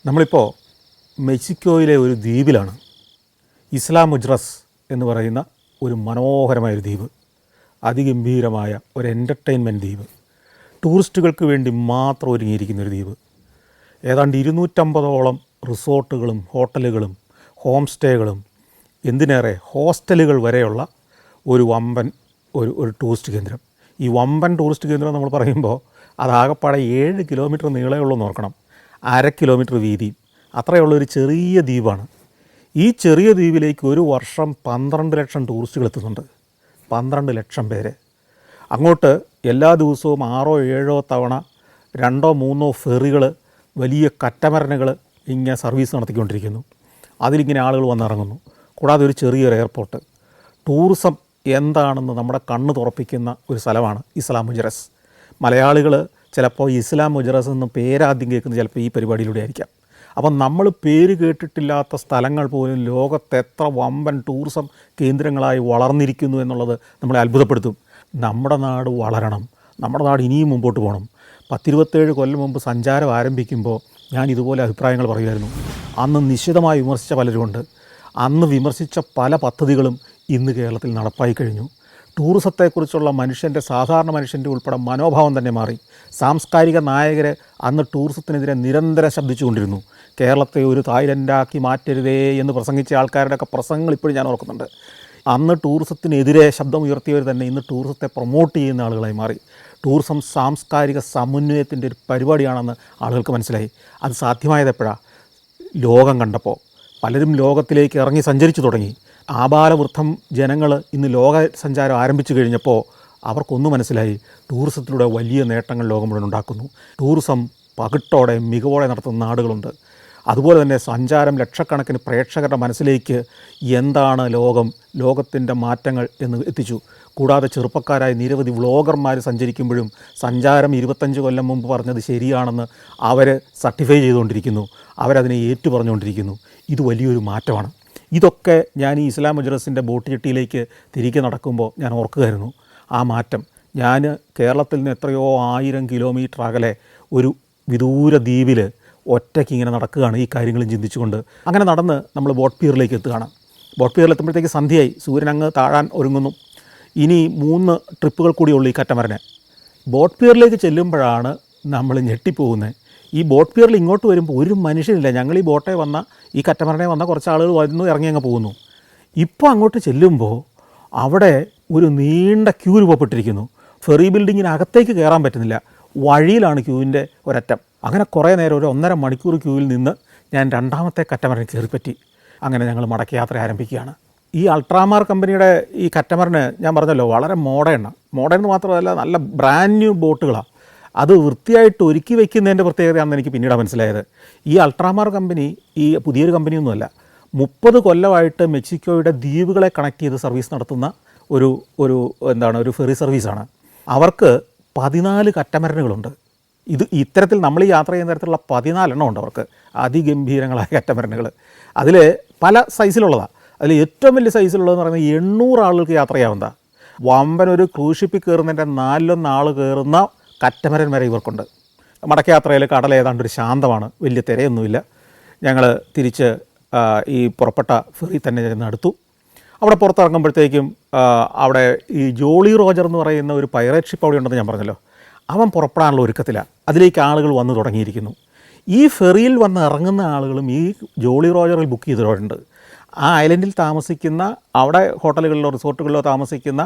നമ്മളിപ്പോൾ മെക്സിക്കോയിലെ ഒരു ദ്വീപിലാണ്. ഇസ്ലാ മുജ്റസ് എന്ന് പറയുന്ന ഒരു മനോഹരമായൊരു ദ്വീപ്, അതിഗംഭീരമായ ഒരു എൻ്റർടൈൻമെൻറ്റ് ദ്വീപ്, ടൂറിസ്റ്റുകൾക്ക് വേണ്ടി മാത്രം ഒരുങ്ങിയിരിക്കുന്നൊരു ദ്വീപ്. ഏതാണ്ട് 250ഓളം റിസോർട്ടുകളും ഹോട്ടലുകളും ഹോം സ്റ്റേകളും എന്തിനേറെ ഹോസ്റ്റലുകൾ വരെയുള്ള ഒരു വമ്പൻ ഒരു ടൂറിസ്റ്റ് കേന്ദ്രം. ഈ വമ്പൻ ടൂറിസ്റ്റ് കേന്ദ്രം നമ്മൾ പറയുമ്പോൾ അതാകപ്പാടെ 7 കിലോമീറ്റർ നീളമുള്ളൂ നോക്കണം, 1/2 കിലോമീറ്റർ വീതിയും അത്രയുള്ളൊരു ചെറിയ ദ്വീപാണ്. ഈ ചെറിയ ദ്വീപിലേക്ക് ഒരു വർഷം 12 ലക്ഷം ടൂറിസ്റ്റുകൾ എത്തുന്നുണ്ട്. 12 ലക്ഷം പേര്. അങ്ങോട്ട് എല്ലാ ദിവസവും 6-7 തവണ 2-3 ഫെറികൾ, വലിയ കറ്റമരനുകൾ ഇങ്ങനെ സർവീസ് നടത്തിക്കൊണ്ടിരിക്കുന്നു. അതിലിങ്ങനെ ആളുകൾ വന്നിറങ്ങുന്നു. കൂടാതെ ഒരു ചെറിയൊരു എയർപോർട്ട്. ടൂറിസം എന്താണെന്ന് നമ്മുടെ കണ്ണ് തുറപ്പിക്കുന്ന ഒരു സ്ഥലമാണ് ഇസ്ലാ മുജ്റസ്. മലയാളികൾ ചിലപ്പോൾ ഇസ്ലാ മുജ്റസ് എന്ന് പേരാദ്യം കേൾക്കുന്നത് ചിലപ്പോൾ ഈ പരിപാടിയിലൂടെ ആയിരിക്കാം. അപ്പം നമ്മൾ പേര് കേട്ടിട്ടില്ലാത്ത സ്ഥലങ്ങൾ പോലും ലോകത്ത് എത്ര വമ്പൻ ടൂറിസം കേന്ദ്രങ്ങളായി വളർന്നിരിക്കുന്നു എന്നുള്ളത് നമ്മളെ അത്ഭുതപ്പെടുത്തും. നമ്മുടെ നാട് വളരണം, നമ്മുടെ നാട് ഇനിയും മുമ്പോട്ട് പോകണം. 10-27 കൊല്ലം മുമ്പ് സഞ്ചാരം ആരംഭിക്കുമ്പോൾ ഞാൻ ഇതുപോലെ അഭിപ്രായങ്ങൾ പറയുമായിരുന്നു. അന്ന് നിശിതമായി വിമർശിച്ച പലരുമുണ്ട്. അന്ന് വിമർശിച്ച പല പദ്ധതികളും ഇന്ന് കേരളത്തിൽ നടപ്പായി കഴിഞ്ഞു. ടൂറിസത്തെക്കുറിച്ചുള്ള സാധാരണ മനുഷ്യൻ്റെ ഉൾപ്പെടെ മനോഭാവം തന്നെ മാറി. സാംസ്കാരിക നായകർ അന്ന് ടൂറിസത്തിനെതിരെ നിരന്തരം ശബ്ദിച്ചുകൊണ്ടിരുന്നു. കേരളത്തെ ഒരു തായ്ലൻഡാക്കി മാറ്റരുതേ എന്ന് പ്രസംഗിച്ച ആൾക്കാരുടെയൊക്കെ പ്രസംഗങ്ങൾ ഇപ്പോഴും ഞാൻ ഓർക്കുന്നുണ്ട്. അന്ന് ടൂറിസത്തിനെതിരെ ശബ്ദം ഉയർത്തിയവർ തന്നെ ഇന്ന് ടൂറിസത്തെ പ്രൊമോട്ട് ചെയ്യുന്ന ആളുകളായി മാറി. ടൂറിസം സാംസ്കാരിക സമന്വയത്തിൻ്റെ ഒരു പരിപാടിയാണെന്ന് ആളുകൾക്ക് മനസ്സിലായി. അത് സാധ്യമായതെപ്പോഴാണ്? ലോകം കണ്ടപ്പോൾ. പലരും ലോകത്തിലേക്ക് ഇറങ്ങി സഞ്ചരിച്ചു തുടങ്ങി. ആബാലവൃദ്ധം ജനങ്ങൾ ഇന്ന് ലോക സഞ്ചാരം ആരംഭിച്ചു കഴിഞ്ഞപ്പോൾ അവർക്കൊന്നും മനസ്സിലായി, ടൂറിസത്തിലൂടെ വലിയ നേട്ടങ്ങൾ ലോകം മുഴുവൻ ഉണ്ടാക്കുന്നു. ടൂറിസം പകിട്ടോടെ മികവോടെ നടത്തുന്ന നാടുകളുണ്ട്. അതുപോലെ തന്നെ സഞ്ചാരം ലക്ഷക്കണക്കിന് പ്രേക്ഷകരുടെ മനസ്സിലേക്ക് എന്താണ് ലോകത്തിൻ്റെ മാറ്റങ്ങൾ എന്ന് എത്തിച്ചു. കൂടാതെ ചെറുപ്പക്കാരായ നിരവധി വ്ളോഗർമാർ സഞ്ചരിക്കുമ്പോഴും സഞ്ചാരം 25 കൊല്ലം മുമ്പ് പറഞ്ഞത് ശരിയാണെന്ന് അവർ സർട്ടിഫൈ ചെയ്തുകൊണ്ടിരിക്കുന്നു, അവരതിനെ ഏറ്റു പറഞ്ഞുകൊണ്ടിരിക്കുന്നു. ഇത് വലിയൊരു മാറ്റമാണ്. ഇതൊക്കെ ഞാൻ ഈ ഇസ്ലാ മുജ്റസിൻ്റെ ബോട്ട് ജെട്ടിയിലേക്ക് തിരികെ നടക്കുമ്പോൾ ഞാൻ ഓർക്കുകയായിരുന്നു. ആ മാറ്റം ഞാൻ കേരളത്തിൽ നിന്ന് എത്രയോ 1000 കിലോമീറ്റർ അകലെ ഒരു വിദൂര ദ്വീപിൽ ഒറ്റയ്ക്ക് ഇങ്ങനെ നടക്കുകയാണ്, ഈ കാര്യങ്ങളും ചിന്തിച്ചുകൊണ്ട്. അങ്ങനെ നടന്ന് നമ്മൾ ബോട്ട് പിയറിലേക്ക് എത്തുകയാണ്. ബോട്ട് പിയറിലെത്തുമ്പോഴത്തേക്ക് സന്ധ്യയായി, സൂര്യൻ അങ്ങ് താഴാൻ ഒരുങ്ങുന്നു. ഇനി 3 ട്രിപ്പുകൾ കൂടിയുള്ളൂ ഈ കറ്റമരന്. ബോട്ട് പിയറിലേക്ക് ചെല്ലുമ്പോഴാണ് നമ്മൾ ഞെട്ടിപ്പോകുന്നത്. ഈ ബോട്ട് പിയറിൽ ഇങ്ങോട്ട് വരുമ്പോൾ ഒരു മനുഷ്യനില്ല. ഞങ്ങൾ ഈ ബോട്ടേ വന്ന ഈ കറ്റമരനെ വന്ന കുറച്ച് ആളുകൾ വരുന്നു, ഇറങ്ങി അങ്ങ് പോകുന്നു. ഇപ്പോൾ അങ്ങോട്ട് ചെല്ലുമ്പോൾ അവിടെ ഒരു നീണ്ട ക്യൂ രൂപപ്പെട്ടിരിക്കുന്നു. ഫെറി ബിൽഡിങ്ങിനകത്തേക്ക് കയറാൻ പറ്റുന്നില്ല, വഴിയിലാണ് ക്യൂവിൻ്റെ ഒരറ്റം. അങ്ങനെ കുറേ നേരം, ഒരു 1.5 മണിക്കൂർ ക്യൂവിൽ നിന്ന് ഞാൻ 2ാമത്തെ കറ്റമരൻ കയറിപ്പറ്റി. അങ്ങനെ ഞങ്ങൾ മടക്കയാത്ര ആരംഭിക്കുകയാണ്. ഈ അൾട്രാമാർ കമ്പനിയുടെ ഈ കറ്റമരന് ഞാൻ പറഞ്ഞല്ലോ വളരെ മോഡേൺ എന്ന് മാത്രമല്ല നല്ല ബ്രാൻഡ് ന്യൂ ബോട്ടുകളാണ്. അത് വൃത്തിയായിട്ട് ഒരുക്കി വയ്ക്കുന്നതിൻ്റെ പ്രത്യേകതയാണെന്ന് എനിക്ക് പിന്നീട് മനസ്സിലായത്. ഈ അൾട്രാമാർ കമ്പനി ഈ പുതിയൊരു കമ്പനിയൊന്നുമല്ല. 30 കൊല്ലമായിട്ട് മെക്സിക്കോയുടെ ദ്വീപുകളെ കണക്ട് ചെയ്ത് സർവീസ് നടത്തുന്ന ഒരു ഫെറി സർവീസാണ്. അവർക്ക് 14 കറ്റമരനുകളുണ്ട്. ഇത്തരത്തിൽ നമ്മൾ ഈ യാത്ര ചെയ്യുന്ന തരത്തിലുള്ള 14 എണ്ണം ഉണ്ട് അവർക്ക്, അതിഗംഭീരങ്ങളായ കറ്റമരനുകൾ. അതിൽ പല സൈസിലുള്ളതാണ്. അതിൽ ഏറ്റവും വലിയ സൈസിലുള്ളതെന്ന് പറയുന്നത് 800 ആളുകൾക്ക് യാത്ര ചെയ്യാവുന്നതാണ്. വമ്പൻ ഒരു ക്രൂസ് ഷിപ്പിൽ കയറുന്നതിൻ്റെ 4-1 ആൾ കയറുന്ന കറ്റമരൻ വരെ ഇവർക്കുണ്ട്. മടക്കയാത്രയിൽ കടൽ ഏതാണ്ട് ഒരു ശാന്തമാണ്, വലിയ തിരയൊന്നുമില്ല. ഞങ്ങൾ തിരിച്ച് ഈ പുറപ്പെട്ട ഫെറി തന്നെ ചെന്ന് അടുത്തു. അവിടെ പുറത്തിറങ്ങുമ്പോഴത്തേക്കും അവിടെ ഈ ജോളി റോജർ എന്ന് പറയുന്ന ഒരു പൈറേറ്റ് ഷിപ്പ് അവിടെ ഉണ്ടെന്ന് ഞാൻ പറഞ്ഞല്ലോ, അവൻ പുറപ്പെടാനുള്ള ഒരുക്കത്തിലാണ്. അതിലേക്ക് ആളുകൾ വന്നു തുടങ്ങിയിരിക്കുന്നു. ഈ ഫെറിയിൽ വന്ന് ഇറങ്ങുന്ന ആളുകളും ഈ ജോളി റോജറിൽ ബുക്ക് ചെയ്തിട്ടുണ്ട്. ആ ഐലൻഡിൽ താമസിക്കുന്ന, അവിടെ ഹോട്ടലുകളിലോ റിസോർട്ടുകളിലോ താമസിക്കുന്ന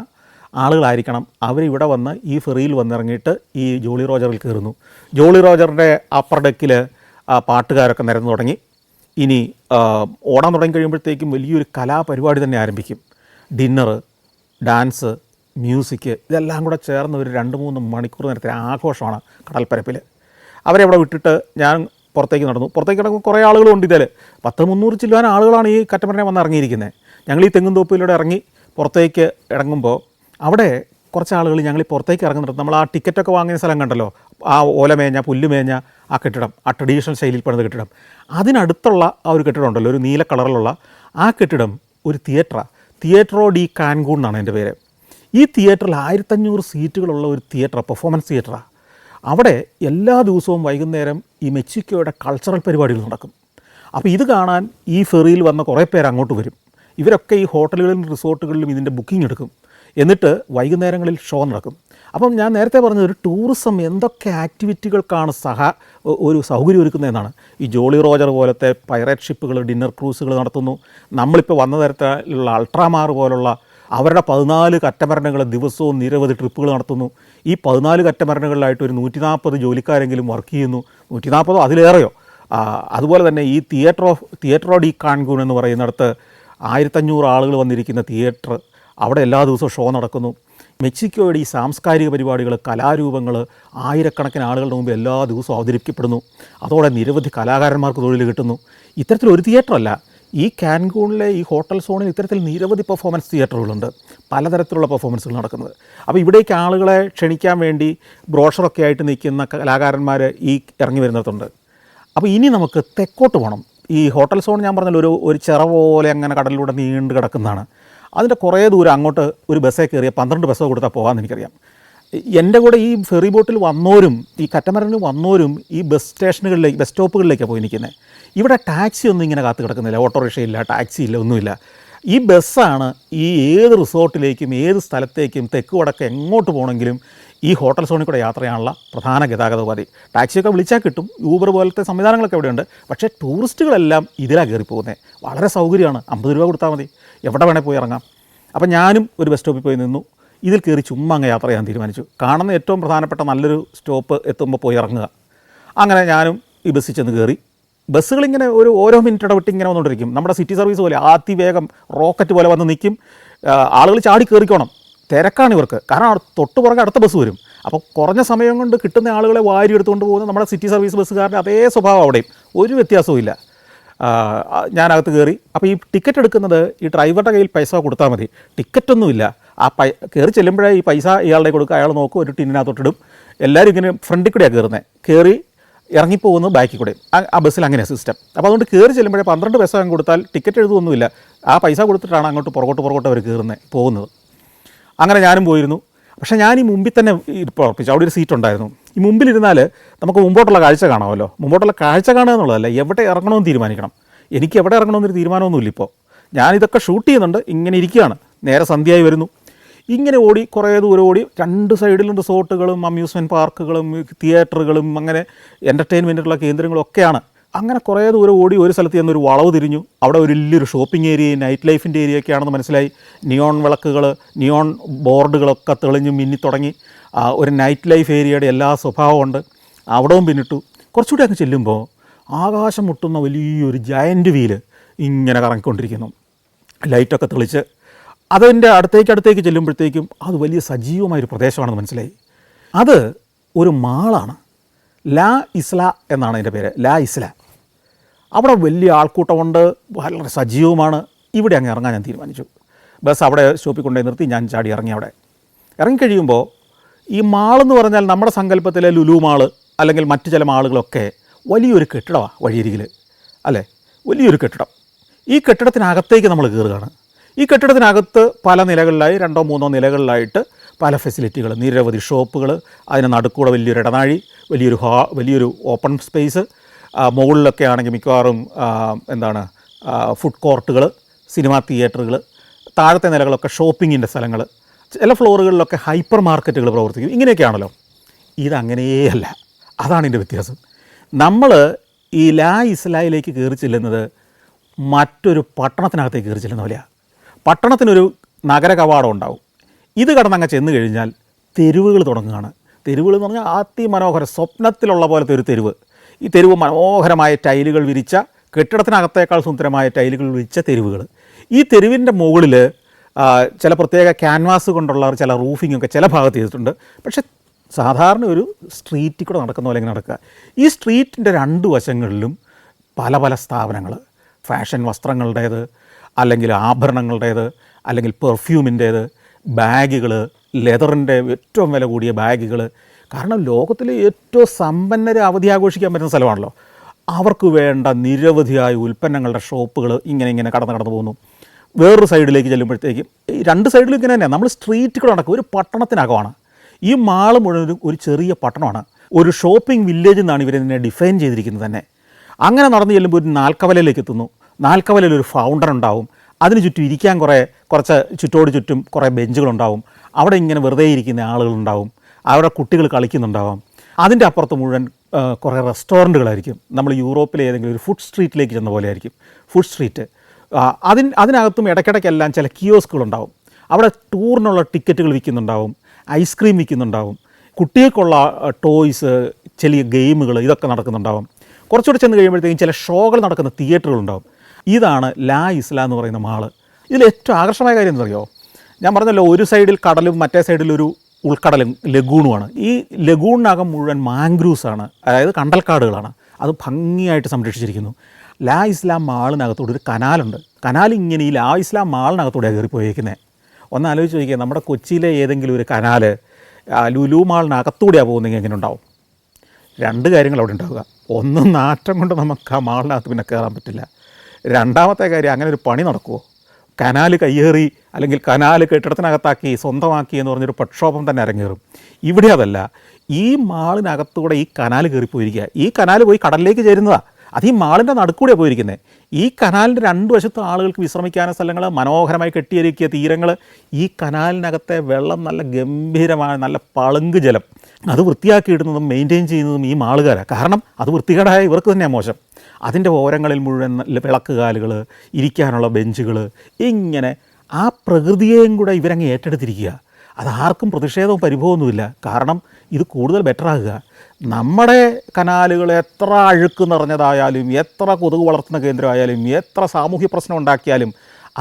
ആളുകളായിരിക്കണം. അവരിവിടെ വന്ന് ഈ ഫെറിയിൽ വന്നിറങ്ങിയിട്ട് ഈ ജോളി റോജറിൽ കയറുന്നു. ജോളി റോജറിൻ്റെ അപ്പർ ഡെക്കിൽ പാട്ടുകാരൊക്കെ നിരന്നു തുടങ്ങി. ഇനി ഓടാൻ തുടങ്ങി കഴിയുമ്പോഴത്തേക്കും വലിയൊരു കലാപരിപാടി തന്നെ ആരംഭിക്കും. ഡിന്നറ്, ഡാൻസ്, മ്യൂസിക്, ഇതെല്ലാം കൂടെ ചേർന്ന് ഒരു 2-3 മണിക്കൂർ നേരത്തെ ആഘോഷമാണ് കടൽപ്പരപ്പിൽ. അവരെ അവിടെ വിട്ടിട്ട് ഞാൻ പുറത്തേക്ക് നടന്നു. പുറത്തേക്ക് കിടക്കുമ്പോൾ കുറേ ആളുകളുണ്ട്. ഇതിൽ 100-300 ചില്ലുവാൻ ആളുകളാണ് ഈ കറ്റമരനെ വന്ന് ഇറങ്ങിയിരിക്കുന്നത്. ഞങ്ങൾ ഈ തെങ്ങും തോപ്പിലൂടെ ഇറങ്ങി പുറത്തേക്ക് ഇറങ്ങുമ്പോൾ അവിടെ കുറച്ച് ആളുകൾ ഞങ്ങൾ ഈ പുറത്തേക്ക് ഇറങ്ങുന്നുണ്ട്. നമ്മൾ ആ ടിക്കറ്റൊക്കെ വാങ്ങുന്ന സ്ഥലം കണ്ടല്ലോ, ആ ഓലമേഞ്ഞ പുല്ലുമേഞ്ഞ ആ കെട്ടിടം, ആ ട്രഡീഷണൽ ശൈലിയിൽ പണിത കെട്ടിടം, അതിനടുത്തുള്ള ആ ഒരു കെട്ടിടം ഉണ്ടല്ലോ, ഒരു നീല കളറിലുള്ള ആ കെട്ടിടം ഒരു തിയേറ്ററാണ്. തിയേറ്ററോ ഡി കാൻകൂൺ എന്നാണ് എൻ്റെ പേര്. ഈ തിയേറ്ററിൽ 1500 സീറ്റുകളുള്ള ഒരു തിയേറ്റർ, പെർഫോമൻസ് തിയേറ്ററാണ്. അവിടെ എല്ലാ ദിവസവും വൈകുന്നേരം ഈ മെക്സിക്കോയുടെ കൾച്ചറൽ പരിപാടികൾ നടക്കും. അപ്പോൾ ഇത് കാണാൻ ഈ ഫെറിയിൽ വന്ന കുറേ പേര് അങ്ങോട്ട് വരും. ഇവരൊക്കെ ഈ ഹോട്ടലുകളിലും റിസോർട്ടുകളിലും ഇതിൻ്റെ ബുക്കിംഗ് എടുക്കും. എന്നിട്ട് വൈകുന്നേരങ്ങളിൽ ഷോ നടക്കും. അപ്പം ഞാൻ നേരത്തെ പറഞ്ഞത് ഒരു ടൂറിസം എന്തൊക്കെ ആക്ടിവിറ്റികൾക്കാണ് ഒരു സൗകര്യം ഒരുക്കുന്നതെന്നാണ്. ഈ ജോളി റോജർ പോലത്തെ പൈറേറ്റ് ഷിപ്പുകൾ ഡിന്നർ ക്രൂസുകൾ നടത്തുന്നു. നമ്മളിപ്പോൾ വന്ന തരത്തിലുള്ള അൾട്രാമാർ പോലുള്ള അവരുടെ 14 കറ്റമരണകൾ ദിവസവും നിരവധി ട്രിപ്പുകൾ നടത്തുന്നു. ഈ 14 കറ്റമരണകളിലായിട്ട് ഒരു 140 ജോലിക്കാരെങ്കിലും വർക്ക് ചെയ്യുന്നു. 140 അതിലേറെയോ. അതുപോലെ തന്നെ ഈ തിയേറ്ററോ ഡി കാൻകൂൺ എന്ന് പറയുന്നിടത്ത് 1500 ആളുകൾ വന്നിരിക്കുന്ന തിയേറ്റർ, അവിടെ എല്ലാ ദിവസവും ഷോ നടക്കുന്നു. മെക്സിക്കോയുടെ ഈ സാംസ്കാരിക പരിപാടികൾ, കലാരൂപങ്ങൾ ആയിരക്കണക്കിന് ആളുകളുടെ മുമ്പ് എല്ലാ ദിവസവും അവതരിപ്പിക്കപ്പെടുന്നു. അതോടെ നിരവധി കലാകാരന്മാർക്ക് തൊഴിൽ കിട്ടുന്നു. ഇത്തരത്തിലൊരു തിയേറ്ററല്ല, ഈ കാൻകൂണിലെ ഈ ഹോട്ടൽ സോണിൽ ഇത്തരത്തിൽ നിരവധി പെർഫോമൻസ് തിയേറ്ററുകളുണ്ട്, പലതരത്തിലുള്ള പെർഫോമൻസുകൾ നടക്കുന്നത്. അപ്പോൾ ഇവിടേക്ക് ആളുകളെ ക്ഷണിക്കാൻ വേണ്ടി ബ്രോഷറൊക്കെ ആയിട്ട് നിൽക്കുന്ന കലാകാരന്മാർ ഈ ഇറങ്ങി വരുന്നിടത്തുണ്ട്. അപ്പോൾ ഇനി നമുക്ക് തെക്കോട്ട് പോകണം. ഈ ഹോട്ടൽ സോൺ ഞാൻ പറഞ്ഞാൽ ഒരു ചിറ പോലെ അങ്ങനെ കടലിലൂടെ നീണ്ടു കിടക്കുന്നതാണ്. അതിൻ്റെ കുറേ ദൂരം അങ്ങോട്ട് ഒരു ബസ്സേ കയറിയ 12 ബസ്സോ കൊടുത്താൽ പോകാമെന്ന് എനിക്കറിയാം. എൻ്റെ കൂടെ ഈ ഫെറി ബോട്ടിൽ വന്നവരും ഈ കറ്റമരനിൽ വന്നവരും ഈ ബസ് സ്റ്റോപ്പുകളിലേക്കാണ് പോയി നിൽക്കുന്നത്. ഇവിടെ ടാക്സി ഒന്നും ഇങ്ങനെ കാത്ത് കിടക്കുന്നില്ല, ഓട്ടോറിക്ഷയില്ല, ടാക്സി ഇല്ല, ഒന്നുമില്ല. ഈ ബസ്സാണ് ഈ ഏത് റിസോർട്ടിലേക്കും ഏത് സ്ഥലത്തേക്കും തെക്ക് വടക്ക് എങ്ങോട്ട് പോകണമെങ്കിലും ഈ ഹോട്ടൽ സോണിൽ കൂടെ യാത്ര ചെയ്യാനുള്ള പ്രധാന ഗതാഗത ഉപാധി. ടാക്സിയൊക്കെ വിളിച്ചാൽ കിട്ടും, യൂബർ പോലത്തെ സംവിധാനങ്ങളൊക്കെ ഇവിടെയുണ്ട്. പക്ഷേ ടൂറിസ്റ്റുകളെല്ലാം ഇതിലാണ് കയറി പോകുന്നത്. വളരെ സൗകര്യമാണ്, 50 രൂപ കൊടുത്താൽ മതി, എവിടെ വേണേൽ പോയി ഇറങ്ങാം. അപ്പോൾ ഞാനും ഒരു ബസ് സ്റ്റോപ്പിൽ പോയി നിന്നു. ഇതിൽ കയറി ചുമ്മാ അങ്ങ് യാത്ര ചെയ്യാൻ തീരുമാനിച്ചു. കാണുന്ന ഏറ്റവും പ്രധാനപ്പെട്ട നല്ലൊരു സ്റ്റോപ്പ് എത്തുമ്പോൾ പോയി ഇറങ്ങുക. അങ്ങനെ ഞാനും ഈ ബസ്സിൽ ചെന്ന് കയറി. ബസ്സുകളിങ്ങനെ ഓരോ മിനിറ്റ് ഇടവിട്ട് ഇങ്ങനെ വന്നുകൊണ്ടിരിക്കും. നമ്മുടെ സിറ്റി സർവീസ് പോലെ അതിവേഗം റോക്കറ്റ് പോലെ വന്ന് നിൽക്കും. ആളുകൾ ചാടി കയറിക്കോണം, തിരക്കാണ് ഇവർക്ക്. കാരണം തൊട്ട് പുറകെ അടുത്ത ബസ് വരും. അപ്പോൾ കുറഞ്ഞ സമയം കൊണ്ട് കിട്ടുന്ന ആളുകളെ വാരി എടുത്തുകൊണ്ട് പോകുന്ന നമ്മുടെ സിറ്റി സർവീസ് ബസ്സുകാരുടെ അതേ സ്വഭാവം അവിടെയും, ഒരു വ്യത്യാസവും ഇല്ല. ഞാനകത്ത് കയറി. അപ്പോൾ ഈ ടിക്കറ്റ് എടുക്കുന്നത് ഈ ഡ്രൈവറുടെ കയ്യിൽ പൈസ കൊടുത്താൽ മതി, ടിക്കറ്റൊന്നുമില്ല. കയറി ചെല്ലുമ്പോഴേ ഈ പൈസ ഇയാളുടെ കൊടുക്കുക, അയാൾ നോക്കും, ഒരു ടിന്നിനകത്തോട്ടിടും. എല്ലാവരും ഇങ്ങനെ ഫ്രണ്ടിൽ കൂടെയാണ് കയറുന്നത്. കയറി ഇറങ്ങിപ്പോകുന്നത് ബാക്കിൽ കൂടെ. ആ ബസ്സിൽ അങ്ങനെയാണ് സിസ്റ്റം. അപ്പോൾ അതുകൊണ്ട് കയറി ചെല്ലുമ്പോഴേ 12 പൈസ കൊടുത്താൽ ടിക്കറ്റ് എഴുതുമൊന്നുമില്ല, ആ പൈസ കൊടുത്തിട്ടാണ് അങ്ങോട്ട് പുറകോട്ട് അവർ പോകുന്നത്. അങ്ങനെ ഞാനും പോയിരുന്നു. പക്ഷേ ഞാൻ ഈ മുമ്പിൽ തന്നെ ഉറപ്പിച്ചു. അവിടെ ഒരു സീറ്റ് ഉണ്ടായിരുന്നു. ഈ മുമ്പിലിരുന്നാൽ നമുക്ക് മുമ്പോട്ടുള്ള കാഴ്ച കാണാമല്ലോ. മുമ്പോട്ടുള്ള കാഴ്ച കാണുക എന്നുള്ളതല്ല, എവിടെ ഇറങ്ങണമെന്ന് തീരുമാനിക്കണം. എനിക്ക് എവിടെ ഇറങ്ങണമെന്നൊരു തീരുമാനമൊന്നുമില്ല. ഇപ്പോൾ ഞാനിതൊക്കെ ഷൂട്ട് ചെയ്യുന്നുണ്ട്, ഇങ്ങനെ ഇരിക്കുകയാണ്. നേരെ സന്ധ്യയായി വരുന്നു. ഇങ്ങനെ ഓടി കുറേ ദൂരം ഓടി. 2 സൈഡിലും റിസോർട്ടുകളും അമ്യൂസ്മെൻറ്റ് പാർക്കുകളും തിയേറ്ററുകളും അങ്ങനെ എൻ്റർടൈൻമെൻറ്റുള്ള കേന്ദ്രങ്ങളും ഒക്കെയാണ്. അങ്ങനെ കുറേ ദൂരം ഓടി ഒരു സ്ഥലത്ത് ചെന്നൊരു വളവ് തിരിഞ്ഞു. അവിടെ ഒരു വലിയൊരു ഷോപ്പിംഗ് ഏരിയയും നൈറ്റ് ലൈഫിൻ്റെ ഏരിയയൊക്കെ ആണെന്ന് മനസ്സിലായി. നിയോൺ വിളക്കുകൾ, നിയോൺ ബോർഡുകളൊക്കെ തെളിഞ്ഞ് മിന്നിത്തുടങ്ങി. ഒരു നൈറ്റ് ലൈഫ് ഏരിയയുടെ എല്ലാ സ്വഭാവമുണ്ട്. അവിടവും പിന്നിട്ടു. കുറച്ചുകൂടി അങ്ങ് ചെല്ലുമ്പോൾ ആകാശം മുട്ടുന്ന വലിയൊരു ജയൻറ്റ് വീല് ഇങ്ങനെ കറങ്ങിക്കൊണ്ടിരിക്കുന്നു, ലൈറ്റൊക്കെ തെളിച്ച്. അതിൻ്റെ അടുത്തേക്ക് ചെല്ലുമ്പോഴത്തേക്കും അത് വലിയ സജീവമായൊരു പ്രദേശമാണെന്ന് മനസ്സിലായി. അത് ഒരു മാളാണ്. ലാ ഇസ്ല എന്നാണ് അതിൻ്റെ പേര്, ലാ ഇസ്ല. അവിടെ വലിയ ആൾക്കൂട്ടമുണ്ട്, വളരെ സജീവമാണ്. ഇവിടെ അങ്ങ് ഇറങ്ങാൻ ഞാൻ തീരുമാനിച്ചു. ബസ് അവിടെ സ്റ്റോപ്പിൽ കൊണ്ടുപോയി നിർത്തി. ഞാൻ ചാടി ഇറങ്ങി. അവിടെ ഇറങ്ങിക്കഴിയുമ്പോൾ ഈ മാളെന്ന് പറഞ്ഞാൽ നമ്മുടെ സങ്കല്പത്തിലെ ലുലു മാള് അല്ലെങ്കിൽ മറ്റു ചില മാളുകളൊക്കെ വലിയൊരു കെട്ടിടമാണ് വഴിയരികിൽ, അല്ലേ? വലിയൊരു കെട്ടിടം. ഈ കെട്ടിടത്തിനകത്തേക്ക് നമ്മൾ കയറുകയാണ്. ഈ കെട്ടിടത്തിനകത്ത് പല നിലകളിലായി 2 3 നിലകളിലായിട്ട് പല ഫെസിലിറ്റികൾ, നിരവധി ഷോപ്പുകൾ, അതിന് നടുക്കൂടെ വലിയൊരു ഇടനാഴി, വലിയൊരു ഓപ്പൺ സ്പേസ്. മുകളിലൊക്കെ ആണെങ്കിൽ മിക്കവാറും ഫുഡ് കോർട്ടുകൾ, സിനിമാ തിയേറ്ററുകൾ, താഴത്തെ നിലകളൊക്കെ ഷോപ്പിങ്ങിൻ്റെ സ്ഥലങ്ങൾ, ചില ഫ്ലോറുകളിലൊക്കെ ഹൈപ്പർ മാർക്കറ്റുകൾ പ്രവർത്തിക്കും. ഇങ്ങനെയൊക്കെയാണല്ലോ. ഇതങ്ങനെയല്ല. അതാണ് ഇതിൻ്റെ വ്യത്യാസം. നമ്മൾ ഈ ലാ ഇസ്ലായിലേക്ക് കയറി ചെല്ലുന്നത് മറ്റൊരു പട്ടണത്തിനകത്തേക്ക് കയറി ചെല്ലുന്ന പോലെയാണ്. പട്ടണത്തിനൊരു നഗര കവാടം ഉണ്ടാവും. ഇത് കടന്നങ്ങ് ചെന്ന് കഴിഞ്ഞാൽ തെരുവുകൾ തുടങ്ങുകയാണ്. തെരുവുകൾ എന്ന് പറഞ്ഞാൽ അതിമനോഹര സ്വപ്നത്തിലുള്ള പോലത്തെ ഒരു തെരുവ്. ഈ തെരുവ് മനോഹരമായ ടൈലുകൾ വിരിച്ച, കെട്ടിടത്തിനകത്തേക്കാൾ സുന്ദരമായ ടൈലുകൾ വിരിച്ച തെരുവുകൾ. ഈ തെരുവിൻ്റെ മുകളിൽ ചില പ്രത്യേക ക്യാൻവാസ് കൊണ്ടുള്ള ചില റൂഫിങ്ങൊക്കെ ചില ഭാഗത്ത് ചെയ്തിട്ടുണ്ട്. പക്ഷേ സാധാരണ ഒരു സ്ട്രീറ്റിൽ കൂടെ നടക്കുന്ന പോലെ ഇങ്ങനെ നടക്കുക. ഈ സ്ട്രീറ്റിൻ്റെ 2 വശങ്ങളിലും പല പല സ്ഥാപനങ്ങൾ, ഫാഷൻ വസ്ത്രങ്ങളുടേത്, അല്ലെങ്കിൽ ആഭരണങ്ങളുടേത്, അല്ലെങ്കിൽ പെർഫ്യൂമിൻ്റേത്, ബാഗുകൾ, ലെതറിൻ്റെ ഏറ്റവും വില കൂടിയ ബാഗുകൾ. കാരണം ലോകത്തിലെ ഏറ്റവും സമ്പന്നരെ അവധി ആഘോഷിക്കാൻ പറ്റുന്ന സ്ഥലമാണല്ലോ. അവർക്ക് വേണ്ട നിരവധിയായ ഉൽപ്പന്നങ്ങളുടെ ഷോപ്പുകൾ ഇങ്ങനെ കടന്നു പോകുന്നു. വേറൊരു സൈഡിലേക്ക് ചെല്ലുമ്പോഴത്തേക്കും ഈ 2 സൈഡിലും ഇങ്ങനെ തന്നെ നമ്മൾ സ്ട്രീറ്റിൽ കൂടെ നടക്കും. ഒരു പട്ടണത്തിനകമാണ്. ഈ മാള് മുഴുവൻ ഒരു ചെറിയ പട്ടണമാണ്. ഒരു ഷോപ്പിംഗ് വില്ലേജ് എന്നാണ് ഇവരെന്നെ ഡിഫൈൻ ചെയ്തിരിക്കുന്നത് തന്നെ. അങ്ങനെ നടന്നു ചെല്ലുമ്പോൾ ഒരു നാൽക്കവലയിലേക്ക് എത്തുന്നു. നാൽക്കവലയിൽ ഒരു ഫൗണ്ടർ ഉണ്ടാവും, അതിന് ചുറ്റും ഇരിക്കാൻ കുറച്ച് ചുറ്റോട് ചുറ്റും കുറേ ബെഞ്ചുകളുണ്ടാവും. അവിടെ ഇങ്ങനെ വെറുതെ ഇരിക്കുന്ന ആളുകളുണ്ടാവും, അവിടെ കുട്ടികൾ കളിക്കുന്നുണ്ടാവാം. അതിൻ്റെ അപ്പുറത്ത് മുഴുവൻ കുറേ റെസ്റ്റോറൻറ്റുകളായിരിക്കും. നമ്മൾ യൂറോപ്പിലെ ഏതെങ്കിലും ഒരു ഫുഡ് സ്ട്രീറ്റിലേക്ക് ചെന്ന പോലെ ആയിരിക്കും ഫുഡ് സ്ട്രീറ്റ്. അതിനകത്തും ഇടയ്ക്കിടയ്ക്കെല്ലാം ചില കിയോസ്കുകളുണ്ടാവും. അവിടെ ടൂറിനുള്ള ടിക്കറ്റുകൾ വിൽക്കുന്നുണ്ടാവും, ഐസ്ക്രീം വിൽക്കുന്നുണ്ടാവും, കുട്ടികൾക്കുള്ള ടോയ്സ്, ചെറിയ ഗെയിമുകൾ, ഇതൊക്കെ നടക്കുന്നുണ്ടാവും. കുറച്ചുകൂടെ ചെന്ന് കഴിയുമ്പോഴത്തേക്കും ചില ഷോകൾ നടക്കുന്ന തിയേറ്ററുകളുണ്ടാവും. ഇതാണ് ലാ ഇസ്ലാം എന്ന് പറയുന്ന മാള്. ഇതിൽ ഏറ്റവും ആകർഷമായ കാര്യം എന്താണെന്നറിയോ? ഞാൻ പറഞ്ഞല്ലോ, ഒരു സൈഡിൽ കടലും മറ്റേ സൈഡിലൊരു ഉൾക്കടലും ലഗൂണുമാണ്. ഈ ലഗൂണിനകം മുഴുവൻ മാംഗ്രൂവ്സാണ്, അതായത് കണ്ടൽക്കാടുകളാണ്. അത് ഭംഗിയായിട്ട് സംരക്ഷിച്ചിരിക്കുന്നു. ലാ ഇസ്ലാം മാളിനകത്തൂടെ ഒരു കനാലുണ്ട്. കനാൽ ഇങ്ങനെ ഈ ലാ ഇസ്ലാം മാളിനകത്തൂടെ കയറിപ്പോയിരിക്കുന്നത്. ഒന്ന് ആലോചിച്ച് നോക്കിയാൽ, നമ്മുടെ കൊച്ചിയിലെ ഏതെങ്കിലും ഒരു കനാൽ ലുലു മാളിനകത്തൂടെയാണ് പോകുന്നെങ്കിൽ എങ്ങനെ ഉണ്ടാവും? രണ്ട് കാര്യങ്ങൾ അവിടെ ഉണ്ടാവുക. ഒന്ന്, നാറ്റം കൊണ്ട് നമുക്ക് ആ മാളിനകത്ത് പിന്നെ കയറാൻ പറ്റില്ല. രണ്ടാമത്തെ കാര്യം, അങ്ങനെ ഒരു പണി നടക്കുമോ? കനാൽ കയ്യേറി അല്ലെങ്കിൽ കനാൽ കെട്ടിടത്തിനകത്താക്കി സ്വന്തമാക്കി എന്ന് പറഞ്ഞൊരു പ്രക്ഷോഭം തന്നെ അരങ്ങേറും. ഇവിടെ അതല്ല, ഈ മാളിനകത്തൂടെ ഈ കനാൽ കയറിപ്പോയിരിക്കുക. ഈ കനാൽ പോയി കടലിലേക്ക് ചേരുന്നതാണ്. അത് ഈ മാളിൻ്റെ നടുക്കൂടെ പോയിരിക്കുന്നത്. ഈ കനാലിൻ്റെ രണ്ട് വശത്തും ആളുകൾക്ക് വിശ്രമിക്കാനുള്ള സ്ഥലങ്ങൾ, മനോഹരമായി കെട്ടിയൊരുക്കിയ തീരങ്ങൾ. ഈ കനാലിനകത്തെ വെള്ളം നല്ല ഗംഭീരമായ നല്ല പളുങ്ക് ജലം. അത് വൃത്തിയാക്കിയിടുന്നതും മെയിൻറ്റെയിൻ ചെയ്യുന്നതും ഈ മാളുകാരാണ്. കാരണം അത് വൃത്തികേടായ ഇവർക്ക് തന്നെയാണ് മോശം. അതിൻ്റെ ഓരങ്ങളിൽ മുഴുവൻ വിളക്കുകാലുകൾ, ഇരിക്കാനുള്ള ബെഞ്ചുകൾ, ഇങ്ങനെ ആ പ്രകൃതിയെയും കൂടെ ഇവരങ്ങ് ഏറ്റെടുത്തിരിക്കുക. അതാർക്കും പ്രതിഷേധവും പരിഭവമൊന്നുമില്ല. കാരണം ഇത് കൂടുതൽ ബെറ്ററാകുക. നമ്മുടെ കനാലുകൾ എത്ര അഴുക്ക് നിറഞ്ഞതായാലും, എത്ര കൊതുക് വളർത്തുന്ന കേന്ദ്രമായാലും, എത്ര സാമൂഹ്യ പ്രശ്നം ഉണ്ടാക്കിയാലും,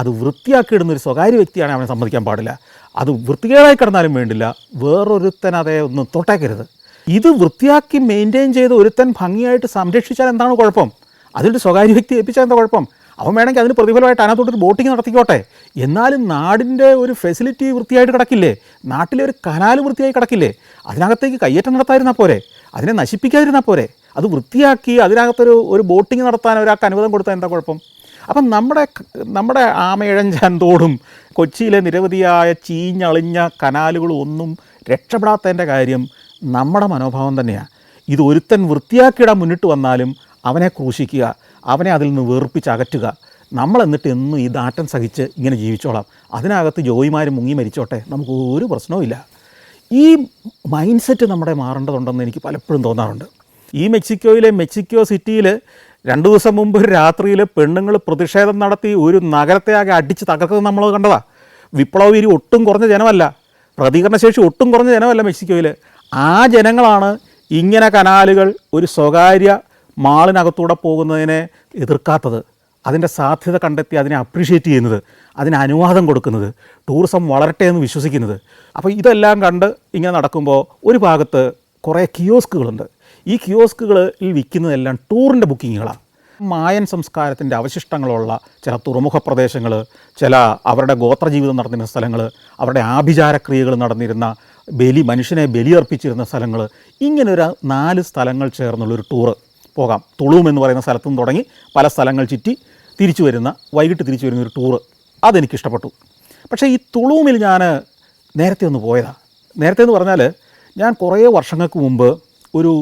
അത് വൃത്തിയാക്കിയിടുന്നൊരു സ്വകാര്യ വ്യക്തിയാണ് അവനെ സമ്മതിക്കാൻ പാടില്ല. അത് വൃത്തികേടായി കിടന്നാലും വേണ്ടില്ല, വേറൊരുത്തൻ അതേ ഒന്ന് തൊട്ടേക്കരുത്. ഇത് വൃത്തിയാക്കി മെയിൻറ്റെയിൻ ചെയ്ത് ഒരുത്തൻ ഭംഗിയായിട്ട് സംരക്ഷിച്ചാൽ എന്താണ് കുഴപ്പം? അതിൻ്റെ സ്വകാര്യ വ്യക്തി ഏൽപ്പിച്ചാൽ എന്താ കുഴപ്പം? അവൻ വേണമെങ്കിൽ അതിന് പ്രതിഫലമായിട്ട് അതിനകത്തോട്ടൊരു ബോട്ടിങ് നടത്തിക്കോട്ടെ. എന്നാലും നാടിൻ്റെ ഒരു ഫെസിലിറ്റി വൃത്തിയായിട്ട് കിടക്കില്ലേ? നാട്ടിലെ ഒരു കനാൽ വൃത്തിയായി കിടക്കില്ലേ? അതിനകത്തേക്ക് കയ്യേറ്റം നടത്താതിരുന്നാൽ പോരെ? അതിനെ നശിപ്പിക്കാതിരുന്നാൽ പോരെ? അത് വൃത്തിയാക്കി അതിനകത്തൊരു ബോട്ടിങ് നടത്താൻ ഒരാൾക്ക് അനുവാദം കൊടുത്താൽ എന്താ കുഴപ്പം? അപ്പം നമ്മുടെ ആമയിഴഞ്ചാൻ തോടും കൊച്ചിയിലെ നിരവധിയായ ചീഞ്ഞളിഞ്ഞ കനാലുകളും ഒന്നും രക്ഷപ്പെടാത്തതിൻ്റെ കാര്യം നമ്മുടെ മനോഭാവം തന്നെയാണ്. ഇത് ഒരുത്തൻ വൃത്തിയാക്കിയിടാൻ മുന്നിട്ട് വന്നാലും അവനെ ക്രൂശിക്കുക, അവനെ അതിൽ നിന്ന് വേർപ്പിച്ചകറ്റുക. നമ്മൾ എന്നിട്ട് എന്നും ഈ ദാട്ടം സഹിച്ച് ഇങ്ങനെ ജീവിച്ചോളാം. അതിനകത്ത് ജോയിമാർ മുങ്ങി മരിച്ചോട്ടെ, നമുക്ക് ഒരു പ്രശ്നവുമില്ല. ഈ മൈൻഡ് സെറ്റ് നമ്മുടെ മാറേണ്ടതുണ്ടെന്ന് എനിക്ക് പലപ്പോഴും തോന്നാറുണ്ട്. ഈ മെക്സിക്കോ സിറ്റിയിൽ 2 ദിവസം മുമ്പ് ഒരു രാത്രിയിൽ പെണ്ണുങ്ങൾ പ്രതിഷേധം നടത്തി ഒരു നഗരത്തെ ആകെ അടിച്ച് തകർക്കുന്നത് നമ്മൾ കണ്ടതാണ്. വിപ്ലവീരി ഒട്ടും കുറഞ്ഞ ജനമല്ല, പ്രതികരണശേഷി ഒട്ടും കുറഞ്ഞ ജനമല്ല മെക്സിക്കോയിൽ. ആ ജനങ്ങളാണ് ഇങ്ങനെ കനാലുകൾ ഒരു സ്വകാര്യ മാളിനകത്തൂടെ പോകുന്നതിനെ എതിർക്കാത്തത്, അതിൻ്റെ സാധ്യത കണ്ടെത്തി അതിനെ അപ്രീഷിയേറ്റ് ചെയ്യുന്നത്, അതിന് അനുവാദം കൊടുക്കുന്നത്, ടൂറിസം വളരട്ടെ എന്ന് വിശ്വസിക്കുന്നത്. അപ്പോൾ ഇതെല്ലാം കണ്ട് ഇങ്ങനെ നടക്കുമ്പോൾ ഒരു ഭാഗത്ത് കുറേ കിയോസ്കുകളുണ്ട്. ഈ കിയോസ്കുകളിൽ വിൽക്കുന്നതെല്ലാം ടൂറിൻ്റെ ബുക്കിങ്ങുകളാണ്. മായൻ സംസ്കാരത്തിൻ്റെ അവശിഷ്ടങ്ങളുള്ള ചില തുറമുഖ പ്രദേശങ്ങൾ, ചില അവരുടെ ഗോത്രജീവിതം നടന്നിരുന്ന സ്ഥലങ്ങൾ, അവരുടെ ആഭിചാരക്രിയകൾ നടന്നിരുന്ന മനുഷ്യനെ ബലിയർപ്പിച്ചിരുന്ന സ്ഥലങ്ങൾ, ഇങ്ങനെ ഒരു 4 സ്ഥലങ്ങൾ ചേർന്നുള്ളൊരു ടൂറ് പോകാം. തുളൂം എന്ന് പറയുന്ന സ്ഥലത്തു നിന്ന് തുടങ്ങി പല സ്ഥലങ്ങൾ ചുറ്റി വൈകിട്ട് തിരിച്ചു വരുന്ന ഒരു ടൂറ് അതെനിക്കിഷ്ടപ്പെട്ടു. പക്ഷേ ഈ തുളൂമിൽ ഞാൻ നേരത്തെ ഒന്ന് പോയതാണ്. നേരത്തെ എന്ന് പറഞ്ഞാൽ ഞാൻ കുറേ വർഷങ്ങൾക്ക് മുമ്പ് ഒരു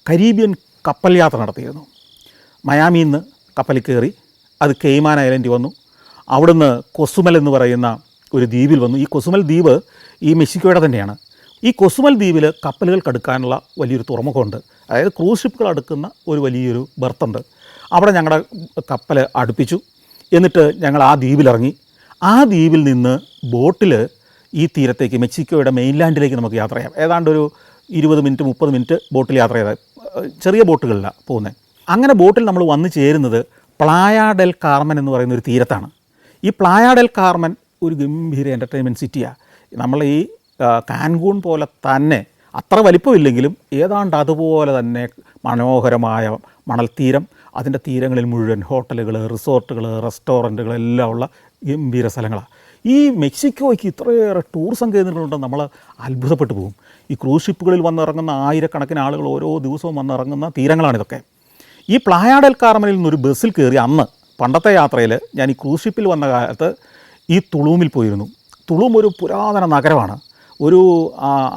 കരീബിയൻ കപ്പൽ യാത്ര നടത്തിയിരുന്നു. മയാമിയിൽ നിന്ന് കപ്പലിൽ കയറി അത് കെയ്മാൻ ഐലൻഡിൽ വന്നു. അവിടുന്ന് കൊസുമൽ എന്ന് പറയുന്ന ഒരു ദ്വീപിൽ വന്നു. ഈ കൊസുമൽ ദ്വീപ് ഈ മെക്സിക്കോയുടെ തന്നെയാണ്. ഈ കൊസുമൽ ദ്വീപിൽ കപ്പലുകൾക്ക് അടുക്കാനുള്ള വലിയൊരു തുറമുഖമുണ്ട്. അതായത് ക്രൂസ് ഷിപ്പുകൾ അടുക്കുന്ന ഒരു വലിയൊരു ബർത്തുണ്ട്. അവിടെ ഞങ്ങളുടെ കപ്പൽ അടുപ്പിച്ചു. എന്നിട്ട് ഞങ്ങൾ ആ ദ്വീപിലിറങ്ങി. ആ ദ്വീപിൽ നിന്ന് ബോട്ടിൽ ഈ തീരത്തേക്ക് മെക്സിക്കോയുടെ മെയിൻലാൻഡിലേക്ക് നമുക്ക് യാത്ര ചെയ്യാം. ഏതാണ്ട് ഒരു 20 മിനിറ്റ് 30 മിനിറ്റ് ബോട്ടിൽ യാത്ര ചെയ്താൽ, ചെറിയ ബോട്ടുകളിലാണ് പോകുന്നത്. അങ്ങനെ ബോട്ടിൽ നമ്മൾ വന്നു ചേരുന്നത് പ്ലായ ഡെൽ കാർമൻ എന്ന് പറയുന്ന ഒരു തീരത്താണ്. ഈ പ്ലായ ഡെൽ കാർമൻ ഒരു ഗംഭീര എൻ്റർടൈൻമെൻറ്റ് സിറ്റിയാണ്. നമ്മൾ ഈ കാൻകൂൺ പോലെ തന്നെ അത്ര വലിപ്പമില്ലെങ്കിലും ഏതാണ്ട് അതുപോലെ തന്നെ മനോഹരമായ മണൽത്തീരം, അതിൻ്റെ തീരങ്ങളിൽ മുഴുവൻ ഹോട്ടലുകൾ, റിസോർട്ടുകൾ, റെസ്റ്റോറൻറ്റുകൾ എല്ലാം ഉള്ള ഗംഭീര സ്ഥലങ്ങളാണ്. ഈ മെക്സിക്കോയ്ക്ക് ഇത്രയേറെ ടൂറിസം കേന്ദ്രങ്ങളുണ്ടെന്ന് നമ്മൾ അത്ഭുതപ്പെട്ടു പോകും. ഈ ക്രൂസ് ഷിപ്പുകളിൽ വന്നിറങ്ങുന്ന ആയിരക്കണക്കിന് ആളുകൾ ഓരോ ദിവസവും വന്നിറങ്ങുന്ന തീരങ്ങളാണിതൊക്കെ. ഈ പ്ലായ ഡെൽ കാർമനിൽ നിന്നൊരു ബസ്സിൽ കയറി അന്ന് പണ്ടത്തെ യാത്രയിൽ ഞാൻ ഈ ക്രൂസ് ഷിപ്പിൽ വന്ന കാലത്ത് ഈ തുളൂമിൽ പോയിരുന്നു. തുളൂം ഒരു പുരാതന നഗരമാണ്. ഒരു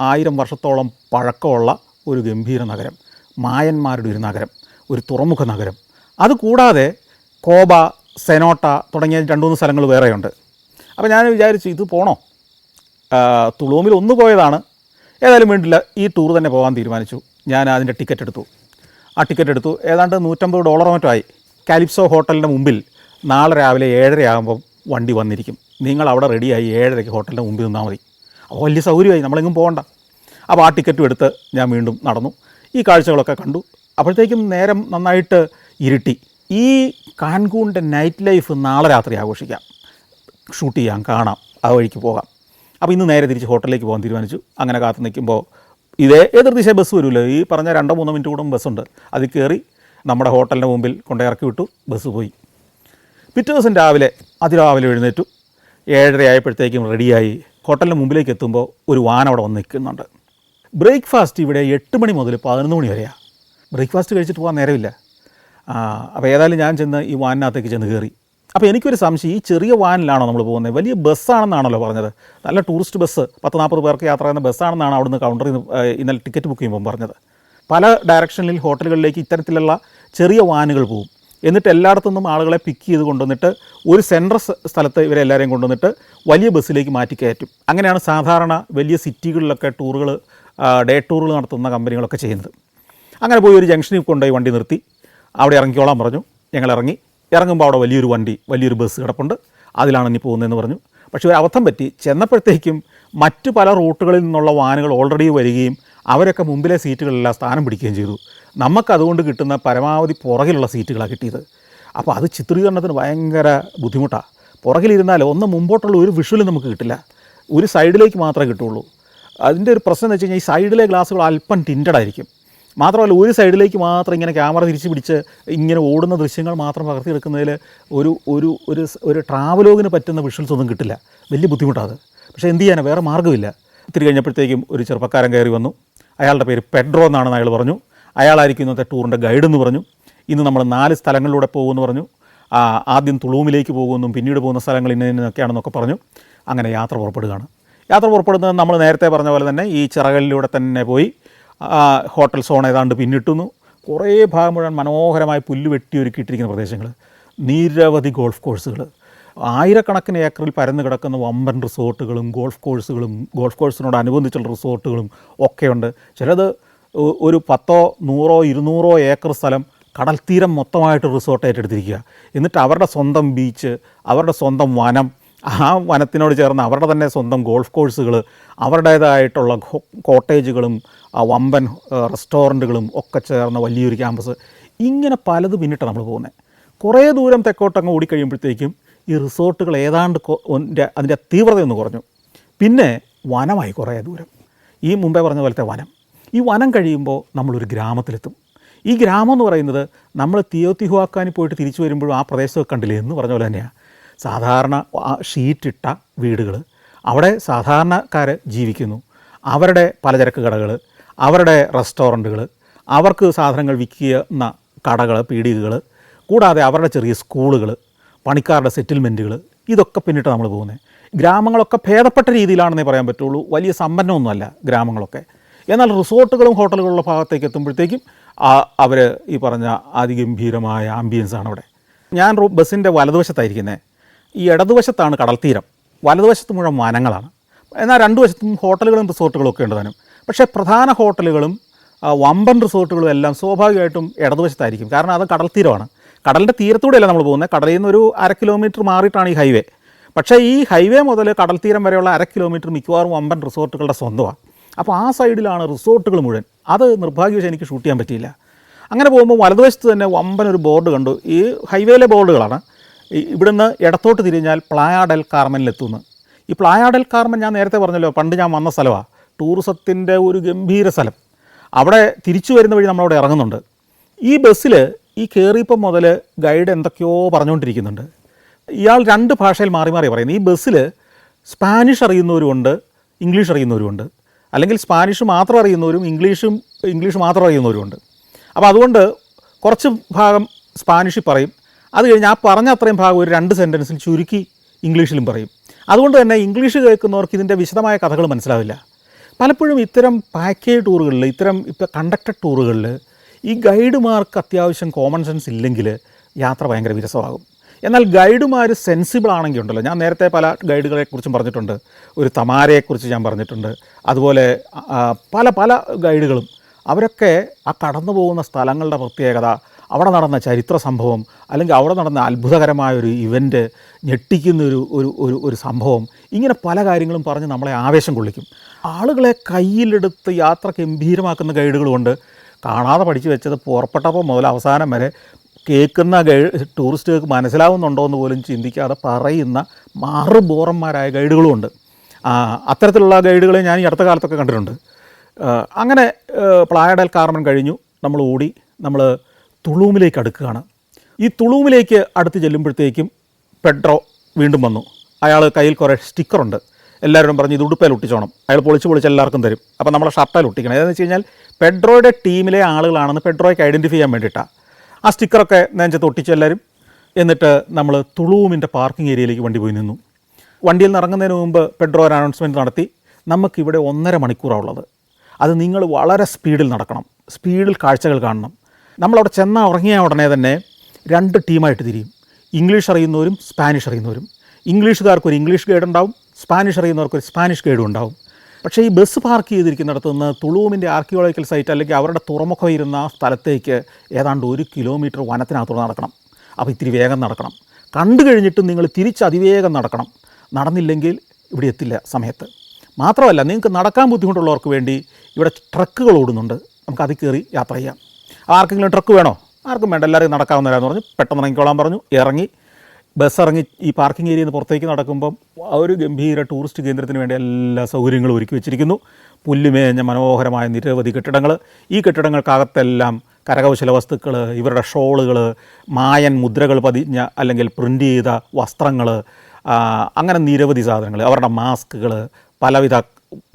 1000 വർഷത്തോളം പഴക്കമുള്ള ഒരു ഗംഭീര നഗരം, മായന്മാരുടെ ഒരു നഗരം, ഒരു തുറമുഖ നഗരം. അതുകൂടാതെ കോബ, സെനോട്ട തുടങ്ങിയ 2-3 സ്ഥലങ്ങൾ വേറെയുണ്ട്. അപ്പോൾ ഞാൻ വിചാരിച്ചു ഇത് പോണോ, തുളൂമിൽ ഒന്ന് പോയതാണ്, ഏതായാലും വേണ്ടില്ല, ഈ ടൂർ തന്നെ പോകാൻ തീരുമാനിച്ചു. ഞാൻ അതിൻ്റെ ടിക്കറ്റ് എടുത്തു. ആ ടിക്കറ്റ് എടുത്തു, ഏതാണ്ട് $150 മറ്റോ ആയി. കാലിപ്സോ ഹോട്ടലിൻ്റെ മുമ്പിൽ നാളെ രാവിലെ 7:30 ആകുമ്പം വണ്ടി വന്നിരിക്കും. നിങ്ങൾ അവിടെ റെഡിയായി 7:30 ഹോട്ടലിൻ്റെ മുമ്പിൽ നിന്നാൽ മതി. അപ്പോൾ വലിയ സൗകര്യമായി, നമ്മളെങ്ങും പോകണ്ട. അപ്പോൾ ആ ടിക്കറ്റും എടുത്ത് ഞാൻ വീണ്ടും നടന്നു. ഈ കാഴ്ചകളൊക്കെ കണ്ടു. അപ്പോഴത്തേക്കും നേരം നന്നായിട്ട് ഇരുട്ടി. ഈ കാൻകൂണിൻ്റെ നൈറ്റ് ലൈഫ് നാളെ രാത്രി ആഘോഷിക്കാം, ഷൂട്ട് ചെയ്യാം, കാണാം, ആ വഴിക്ക് പോകാം. അപ്പോൾ ഇന്ന് നേരെ തിരിച്ച് ഹോട്ടലിലേക്ക് പോകാൻ തീരുമാനിച്ചു. അങ്ങനെ കാത്തു നിൽക്കുമ്പോൾ എതിർദിശ ബസ് വരുമല്ലോ, ഈ പറഞ്ഞ 2-3 മിനിറ്റ് കൂടും ബസ്സുണ്ട്. അതിൽ കയറി നമ്മുടെ ഹോട്ടലിൻ്റെ മുമ്പിൽ കൊണ്ടിറക്കി വിട്ടു. ബസ് പോയി. പിറ്റേ ദിവസം അതിരാവിലെ എഴുന്നേറ്റു. 7:30 ആയപ്പോഴത്തേക്കും റെഡിയായി ഹോട്ടലിൻ്റെ മുമ്പിലേക്ക് എത്തുമ്പോൾ ഒരു വാൻ അവിടെ വന്ന് നിൽക്കുന്നുണ്ട്. ബ്രേക്ക്ഫാസ്റ്റ് ഇവിടെ 8 മണി മുതൽ 11 മണി വരെയാണ്. ബ്രേക്ക്ഫാസ്റ്റ് കഴിച്ചിട്ട് പോകാൻ നേരമില്ല. അപ്പോൾ ഏതായാലും ഞാൻ ചെന്ന് ഈ വാനിനകത്തേക്ക് ചെന്ന് കയറി. അപ്പോൾ എനിക്കൊരു സംശയം, ഈ ചെറിയ വാനിലാണോ നമ്മൾ പോകുന്നത്? വലിയ ബസ്സാണെന്നാണല്ലോ പറഞ്ഞത്, നല്ല ടൂറിസ്റ്റ് ബസ്, 10-40 പേർക്ക് യാത്ര ചെയ്യുന്ന ബസ്സാണെന്നാണ് അവിടുന്ന് കൗണ്ടറിൽ നിന്ന് ഇന്നലെ ടിക്കറ്റ് ബുക്ക് ചെയ്യുമ്പോൾ പറഞ്ഞത്. പല ഡയറക്ഷനിൽ ഹോട്ടലുകളിലേക്ക് ഇത്തരത്തിലുള്ള ചെറിയ വാനുകൾ പോകും. എന്നിട്ട് എല്ലായിടത്തു നിന്നും ആളുകളെ പിക്ക് ചെയ്ത് കൊണ്ടുവന്നിട്ട് ഒരു സെൻട്രൽ സ്ഥലത്ത് ഇവരെല്ലാവരെയും കൊണ്ടുവന്നിട്ട് വലിയ ബസ്സിലേക്ക് മാറ്റി കയറ്റും. അങ്ങനെയാണ് സാധാരണ വലിയ സിറ്റികളിലൊക്കെ ടൂറുകൾ, ഡേ ടൂറുകൾ നടത്തുന്ന കമ്പനികളൊക്കെ ചെയ്യുന്നത്. അങ്ങനെ പോയി ഒരു ജംഗ്ഷനിൽ കൊണ്ടുപോയി വണ്ടി നിർത്തി. അവിടെ ഇറങ്ങിക്കോളാൻ പറഞ്ഞു. ഞങ്ങൾ ഇറങ്ങുമ്പോൾ അവിടെ വലിയൊരു ബസ് കിടപ്പുണ്ട്, അതിലാണ് ഇനി പോകുന്നതെന്ന് പറഞ്ഞു. പക്ഷേ ഒരു അബദ്ധം പറ്റി. ചെന്നപ്പോഴത്തേക്കും മറ്റ് പല റൂട്ടുകളിൽ നിന്നുള്ള വാനുകൾ ഓൾറെഡി വരികയും അവരൊക്കെ മുമ്പിലെ സീറ്റുകളെല്ലാം സ്ഥാനം പിടിക്കുകയും ചെയ്തു. നമുക്കതുകൊണ്ട് കിട്ടുന്ന പരമാവധി പുറകിലുള്ള സീറ്റുകളാണ് കിട്ടിയത്. അപ്പോൾ അത് ചിത്രീകരണത്തിന് ഭയങ്കര ബുദ്ധിമുട്ടാണ്. പുറകിലിരുന്നാൽ ഒന്ന് മുമ്പോട്ടുള്ള ഒരു വിഷ്വലും നമുക്ക് കിട്ടില്ല, ഒരു സൈഡിലേക്ക് മാത്രമേ കിട്ടുള്ളൂ. അതിൻ്റെ ഒരു പ്രശ്നം എന്ന് വെച്ച് കഴിഞ്ഞാൽ ഈ സൈഡിലെ ഗ്ലാസ്സുകൾ അല്പം ടിൻറ്റഡ് ആയിരിക്കും. മാത്രമല്ല ഒരു സൈഡിലേക്ക് മാത്രം ഇങ്ങനെ ക്യാമറ തിരിച്ച് പിടിച്ച് ഇങ്ങനെ ഓടുന്ന ദൃശ്യങ്ങൾ മാത്രം പകർത്തിയെടുക്കുന്നതിൽ ഒരു ട്രാവലോഗിന് പറ്റുന്ന വിഷ്വൽസ് ഒന്നും കിട്ടില്ല. വലിയ ബുദ്ധിമുട്ടാണ്. പക്ഷേ എന്ത് ചെയ്യാനാണ്, വേറെ മാർഗ്ഗമില്ല. ഇത്തിരി കഴിഞ്ഞപ്പോഴത്തേക്കും ഒരു ചെറുപ്പക്കാരൻ കയറി വന്നു. അയാളുടെ പേര് പെഡ്രോ എന്നാണെന്ന് അയാൾ പറഞ്ഞു. അയാളായിരിക്കും ഇന്നത്തെ ടൂറിൻ്റെ ഗൈഡെന്ന് പറഞ്ഞു. ഇന്ന് നമ്മൾ 4 സ്ഥലങ്ങളിലൂടെ പോകുമെന്ന് പറഞ്ഞു. ആദ്യം തുളൂമിലേക്ക് പോകുമെന്നും പിന്നീട് പോകുന്ന സ്ഥലങ്ങൾ ഇന്നൊക്കെയാണെന്നൊക്കെ പറഞ്ഞു. അങ്ങനെ യാത്ര പുറപ്പെടുകയാണ്. യാത്ര പുറപ്പെടുന്നത് നമ്മൾ നേരത്തെ പറഞ്ഞ പോലെ തന്നെ ഈ ചിറകലിലൂടെ തന്നെ പോയി ഹോട്ടൽ സോൺ ഏതാണ്ട് പിന്നിട്ടുന്നു. കുറേ ഭാഗം മുഴുവൻ മനോഹരമായി പുല്ല് വെട്ടി ഒരുക്കിയിട്ടിരിക്കുന്ന പ്രദേശങ്ങൾ, നിരവധി ഗോൾഫ് കോഴ്സുകൾ, ആയിരക്കണക്കിന് ഏക്കറിൽ പരന്നു കിടക്കുന്ന വമ്പൻ റിസോർട്ടുകളും ഗോൾഫ് കോഴ്സിനോടനുബന്ധിച്ചുള്ള റിസോർട്ടുകളും ഒക്കെയുണ്ട്. ചിലത് ഒരു 10, 100, 200 ഏക്കർ സ്ഥലം കടൽ തീരം മൊത്തമായിട്ട് റിസോർട്ട് ഏറ്റെടുത്തിരിക്കുക. എന്നിട്ട് അവരുടെ സ്വന്തം ബീച്ച്, അവരുടെ സ്വന്തം വനം, ആ വനത്തിനോട് ചേർന്ന് അവരുടെ തന്നെ സ്വന്തം ഗോൾഫ് കോഴ്സുകൾ, അവരുടേതായിട്ടുള്ള കോട്ടേജുകളും വമ്പൻ റെസ്റ്റോറൻറ്റുകളും ഒക്കെ ചേർന്ന വലിയൊരു ക്യാമ്പസ്. ഇങ്ങനെ പലത് പിന്നിട്ടാണ് നമ്മൾ പോകുന്നത്. കുറേ ദൂരം തെക്കോട്ടങ്ങ് ഓടിക്കഴിയുമ്പോഴത്തേക്കും ഈ റിസോർട്ടുകൾ ഏതാണ്ട് അതിൻ്റെ തീവ്രതയൊന്ന് കുറഞ്ഞു. പിന്നെ വനമായി കുറേ ദൂരം, ഈ മുമ്പേ പറഞ്ഞ പോലത്തെ വനം. ഈ വനം കഴിയുമ്പോൾ നമ്മളൊരു ഗ്രാമത്തിലെത്തും. ഈ ഗ്രാമം എന്ന് പറയുന്നത് നമ്മൾ തിയോത്തിഹുവാക്കാനിൽ പോയിട്ട് തിരിച്ചു വരുമ്പോഴും ആ പ്രദേശമൊക്കെ കണ്ടില്ലേ എന്ന് പറഞ്ഞ പോലെ തന്നെയാണ്. സാധാരണ ഷീറ്റിട്ട വീടുകൾ, അവിടെ സാധാരണക്കാർ ജീവിക്കുന്നു. അവരുടെ പലചരക്ക് കടകൾ, അവരുടെ റെസ്റ്റോറൻറ്റുകൾ, അവർക്ക് സാധനങ്ങൾ വിൽക്കുന്ന കടകൾ, പീടികകൾ, കൂടാതെ അവരുടെ ചെറിയ സ്കൂളുകൾ, പണിക്കാരുടെ സെറ്റിൽമെൻറ്റുകൾ, ഇതൊക്കെ പിന്നിട്ട് നമ്മൾ പോകുന്നത്. ഗ്രാമങ്ങളൊക്കെ ഭേദപ്പെട്ട രീതിയിലാണെന്നേ പറയാൻ പറ്റുള്ളൂ. വലിയ സമ്പന്നമൊന്നുമല്ല ഗ്രാമങ്ങളൊക്കെ. എന്നാൽ റിസോർട്ടുകളും ഹോട്ടലുകളുള്ള ഭാഗത്തേക്ക് എത്തുമ്പോഴത്തേക്കും അവർ ഈ പറഞ്ഞ അതിഗംഭീരമായ ആംബിയൻസാണ് അവിടെ. ഞാൻ ബസ്സിൻ്റെ വലതുവശത്തായിരിക്കുന്നത്. ഈ ഇടതുവശത്താണ് കടൽ തീരം, വലതുവശത്ത് മുഴുവൻ വനങ്ങളാണ്. എന്നാൽ 2 വശത്തും ഹോട്ടലുകളും റിസോർട്ടുകളും ഒക്കെ ഉണ്ട് താനും. പക്ഷേ പ്രധാന ഹോട്ടലുകളും വമ്പൻ റിസോർട്ടുകളും എല്ലാം സ്വാഭാവികമായിട്ടും ഇടതുവശത്തായിരിക്കും. കാരണം അത് കടൽ തീരമാണ്. കടലിൻ്റെ തീരത്തൂടെയല്ല നമ്മൾ പോകുന്നത്, കടലിൽ നിന്ന് ഒരു 1/2 കിലോമീറ്റർ മാറിയിട്ടാണ് ഈ ഹൈവേ. പക്ഷേ ഈ ഹൈവേ മുതൽ കടൽ തീരം വരെയുള്ള 1/2 കിലോമീറ്റർ മിക്കവാറും വമ്പൻ റിസോർട്ടുകളുടെ സ്വന്തമാണ്. അപ്പോൾ ആ സൈഡിലാണ് റിസോർട്ടുകൾ മുഴുവൻ. അത് നിർഭാഗ്യവശാൽ എനിക്ക് ഷൂട്ട് ചെയ്യാൻ പറ്റിയില്ല. അങ്ങനെ പോകുമ്പോൾ വലതുവശത്ത് തന്നെ വമ്പൻ ഒരു ബോർഡ് കണ്ടു. ഈ ഹൈവേയിലെ ബോർഡുകളാണ്. ഇവിടുന്ന് ഇടത്തോട്ട് തിരിഞ്ഞാൽ പ്ലായ ഡെൽ കാർമനിലെത്തുന്നു. ഈ പ്ലായ ഡെൽ കാർമൻ ഞാൻ നേരത്തെ പറഞ്ഞല്ലോ, പണ്ട് ഞാൻ വന്ന സ്ഥലമാണ്. ടൂറിസത്തിൻ്റെ ഒരു ഗംഭീര സ്ഥലം. അവിടെ തിരിച്ചു വരുന്ന വഴി നമ്മളവിടെ ഇറങ്ങുന്നുണ്ട്. ഈ ബസ്സിൽ ഈ കയറിയപ്പം മുതൽ ഗൈഡ് എന്തൊക്കെയോ പറഞ്ഞുകൊണ്ടിരിക്കുന്നുണ്ട്. ഇയാൾ 2 ഭാഷയിൽ മാറി പറയുന്നത്. ഈ ബസ്സിൽ സ്പാനിഷ് അറിയുന്നവരുമുണ്ട്, ഇംഗ്ലീഷ് അറിയുന്നവരുമുണ്ട്. അല്ലെങ്കിൽ സ്പാനിഷ് മാത്രം അറിയുന്നവരും ഇംഗ്ലീഷ് മാത്രം അറിയുന്നവരുമുണ്ട്. അപ്പോൾ അതുകൊണ്ട് കുറച്ച് ഭാഗം സ്പാനിഷിൽ പറയും. അത് കഴിഞ്ഞ് ആ പറഞ്ഞ അത്രയും ഭാഗം ഒരു 2 സെൻറ്റൻസിൽ ചുരുക്കി ഇംഗ്ലീഷിലും പറയും. അതുകൊണ്ട് തന്നെ ഇംഗ്ലീഷ് കേൾക്കുന്നവർക്ക് ഇതിൻ്റെ വിശദമായ കഥകൾ മനസ്സിലാവില്ല. പലപ്പോഴും ഇത്തരം പാക്കേജ് ടൂറുകളിൽ, ഇത്തരം ഇപ്പോൾ കണ്ടക്റ്റഡ് ടൂറുകളിൽ ഈ ഗൈഡുമാർക്ക് അത്യാവശ്യം കോമൺ സെൻസ് ഇല്ലെങ്കിൽ യാത്ര ഭയങ്കര വിരസമാകും. എന്നാൽ ഗൈഡുമാർ സെൻസിബിൾ ആണെങ്കിൽ ഉണ്ടല്ലോ, ഞാൻ നേരത്തെ പല ഗൈഡുകളെക്കുറിച്ചും പറഞ്ഞിട്ടുണ്ട്, ഒരു തമാരയെക്കുറിച്ച് ഞാൻ പറഞ്ഞിട്ടുണ്ട്, അതുപോലെ പല പല ഗൈഡുകളും അവരൊക്കെ ആ കടന്നു പോകുന്ന സ്ഥലങ്ങളുടെ പ്രത്യേകത, അവിടെ നടന്ന ചരിത്ര സംഭവം, അല്ലെങ്കിൽ അവിടെ നടന്ന അത്ഭുതകരമായൊരു ഇവൻ്റ്, ഞെട്ടിക്കുന്നൊരു ഒരു ഒരു ഒരു സംഭവം, ഇങ്ങനെ പല കാര്യങ്ങളും പറഞ്ഞ് നമ്മളെ ആവേശം കൊള്ളിക്കും. ആളുകളെ കയ്യിലെടുത്ത് യാത്ര ഗംഭീരമാക്കുന്ന ഗൈഡുകളുമുണ്ട്. കാണാതെ പഠിച്ചു വെച്ചത് പുറപ്പെട്ടപ്പോൾ മുതൽ അവസാനം വരെ കേൾക്കുന്ന ടൂറിസ്റ്റുകൾക്ക് മനസ്സിലാവുന്നുണ്ടോ എന്ന് പോലും ചിന്തിക്കാതെ പറയുന്ന മാറുബോറന്മാരായ ഗൈഡുകളുമുണ്ട്. അത്തരത്തിലുള്ള ഗൈഡുകളെ ഞാൻ ഈ അടുത്ത കാലത്തൊക്കെ കണ്ടിട്ടുണ്ട്. അങ്ങനെ പ്ലായ ഡെൽ കാർമൻ കഴിഞ്ഞു, നമ്മൾ ഓടി നമ്മൾ തുളൂമിലേക്ക് അടുക്കുകയാണ്. ഈ തുളൂമിലേക്ക് അടുത്ത് ചെല്ലുമ്പോഴത്തേക്കും പെഡ്രോ വീണ്ടും വന്നു. അയാൾ കയ്യിൽ കുറേ സ്റ്റിക്കറുണ്ട്. എല്ലാവരോടും പറഞ്ഞ് ഇത് ഉടുപ്പേൽ ഒട്ടിച്ചോണം, അയാൾ പൊളിച്ച് എല്ലാവർക്കും തരും. അപ്പോൾ നമ്മളെ ഷർട്ടേൽ ഒട്ടിക്കണം. ഏതെന്ന് വെച്ച് കഴിഞ്ഞാൽ പെഡ്രോയുടെ ടീമിലെ ആളുകളാണെന്ന് പെഡ്രോയ്ക്ക് ഐഡൻറ്റിഫൈ ചെയ്യാൻ വേണ്ടിയിട്ടാണ് ആ സ്റ്റിക്കറൊക്കെ നെഞ്ചത്ത് ഒട്ടിച്ച് എല്ലാവരും. എന്നിട്ട് നമ്മൾ തുളൂമിൻ്റെ പാർക്കിംഗ് ഏരിയയിലേക്ക് വണ്ടി പോയി നിന്നു. വണ്ടിയിൽ നിന്ന് ഇറങ്ങുന്നതിന് മുമ്പ് പെഡ്രോ ഒരു അനൗൺസ്മെൻറ്റ് നടത്തി, നമുക്കിവിടെ 1.5 മണിക്കൂറാണ് ഉള്ളത്, അത് നിങ്ങൾ വളരെ സ്പീഡിൽ നടക്കണം, സ്പീഡിൽ കാഴ്ചകൾ കാണണം. നമ്മളവിടെ ചെന്നാൽ ഉറങ്ങിയ ഉടനെ തന്നെ 2 ടീമായിട്ട് തിരിയും. ഇംഗ്ലീഷ് അറിയുന്നവരും സ്പാനിഷ് അറിയുന്നവരും. ഇംഗ്ലീഷുകാർക്കൊരു ഇംഗ്ലീഷ് ഗൈഡ് ഉണ്ടാവും, സ്പാനിഷ് അറിയുന്നവർക്കൊരു സ്പാനിഷ് ഗൈഡും ഉണ്ടാവും. പക്ഷേ ഈ ബസ് പാർക്ക് ചെയ്തിരിക്കുന്നിടത്ത് നിന്ന് തുളൂമിൻ്റെ ആർക്കിയോളജിക്കൽ സൈറ്റ് അല്ലെങ്കിൽ അവരുടെ തുറമുഖം ഇരുന്ന ആ സ്ഥലത്തേക്ക് ഏതാണ്ട് 1 കിലോമീറ്റർ വനത്തിനകത്തൂടെ നടക്കണം. അപ്പോൾ ഇത്തിരി വേഗം നടക്കണം. കണ്ടു കഴിഞ്ഞിട്ട് നിങ്ങൾ തിരിച്ച് അതിവേഗം നടക്കണം. നടന്നില്ലെങ്കിൽ ഇവിടെ എത്തില്ല സമയത്ത്. മാത്രമല്ല, നിങ്ങൾക്ക് നടക്കാൻ ബുദ്ധിമുട്ടുള്ളവർക്ക് വേണ്ടി ഇവിടെ ട്രക്കുകൾ ഓടുന്നുണ്ട്, നമുക്ക് അതിൽ കയറി യാത്ര ചെയ്യാം. ആർക്കെങ്കിലും ട്രക്ക് വേണോ? ആർക്കും വേണ്ട, എല്ലാവരും നടക്കാവുന്നവരാന്ന് പറഞ്ഞു. പെട്ടെന്ന് ഇറങ്ങിക്കോളാൻ പറഞ്ഞു. ഇറങ്ങി ബസ് ഇറങ്ങി ഈ പാർക്കിംഗ് ഏരിയയിൽ നിന്ന് പുറത്തേക്ക് നടക്കുമ്പം ഒരു ഗംഭീര ടൂറിസ്റ്റ് കേന്ദ്രത്തിന് വേണ്ടി എല്ലാ സൗകര്യങ്ങളും ഒരുക്കി വെച്ചിരിക്കുന്നു. പുല്ലുമേഞ്ഞ മനോഹരമായ നിരവധി കെട്ടിടങ്ങൾ. ഈ കെട്ടിടങ്ങൾക്കകത്തെല്ലാം കരകൗശല വസ്തുക്കൾ, ഇവരുടെ ഷോളുകൾ, മായൻ മുദ്രകൾ പതിഞ്ഞ അല്ലെങ്കിൽ പ്രിൻ്റ് ചെയ്ത വസ്ത്രങ്ങൾ, അങ്ങനെ നിരവധി സാധനങ്ങൾ, അവരുടെ മാസ്കുകൾ, പലവിധ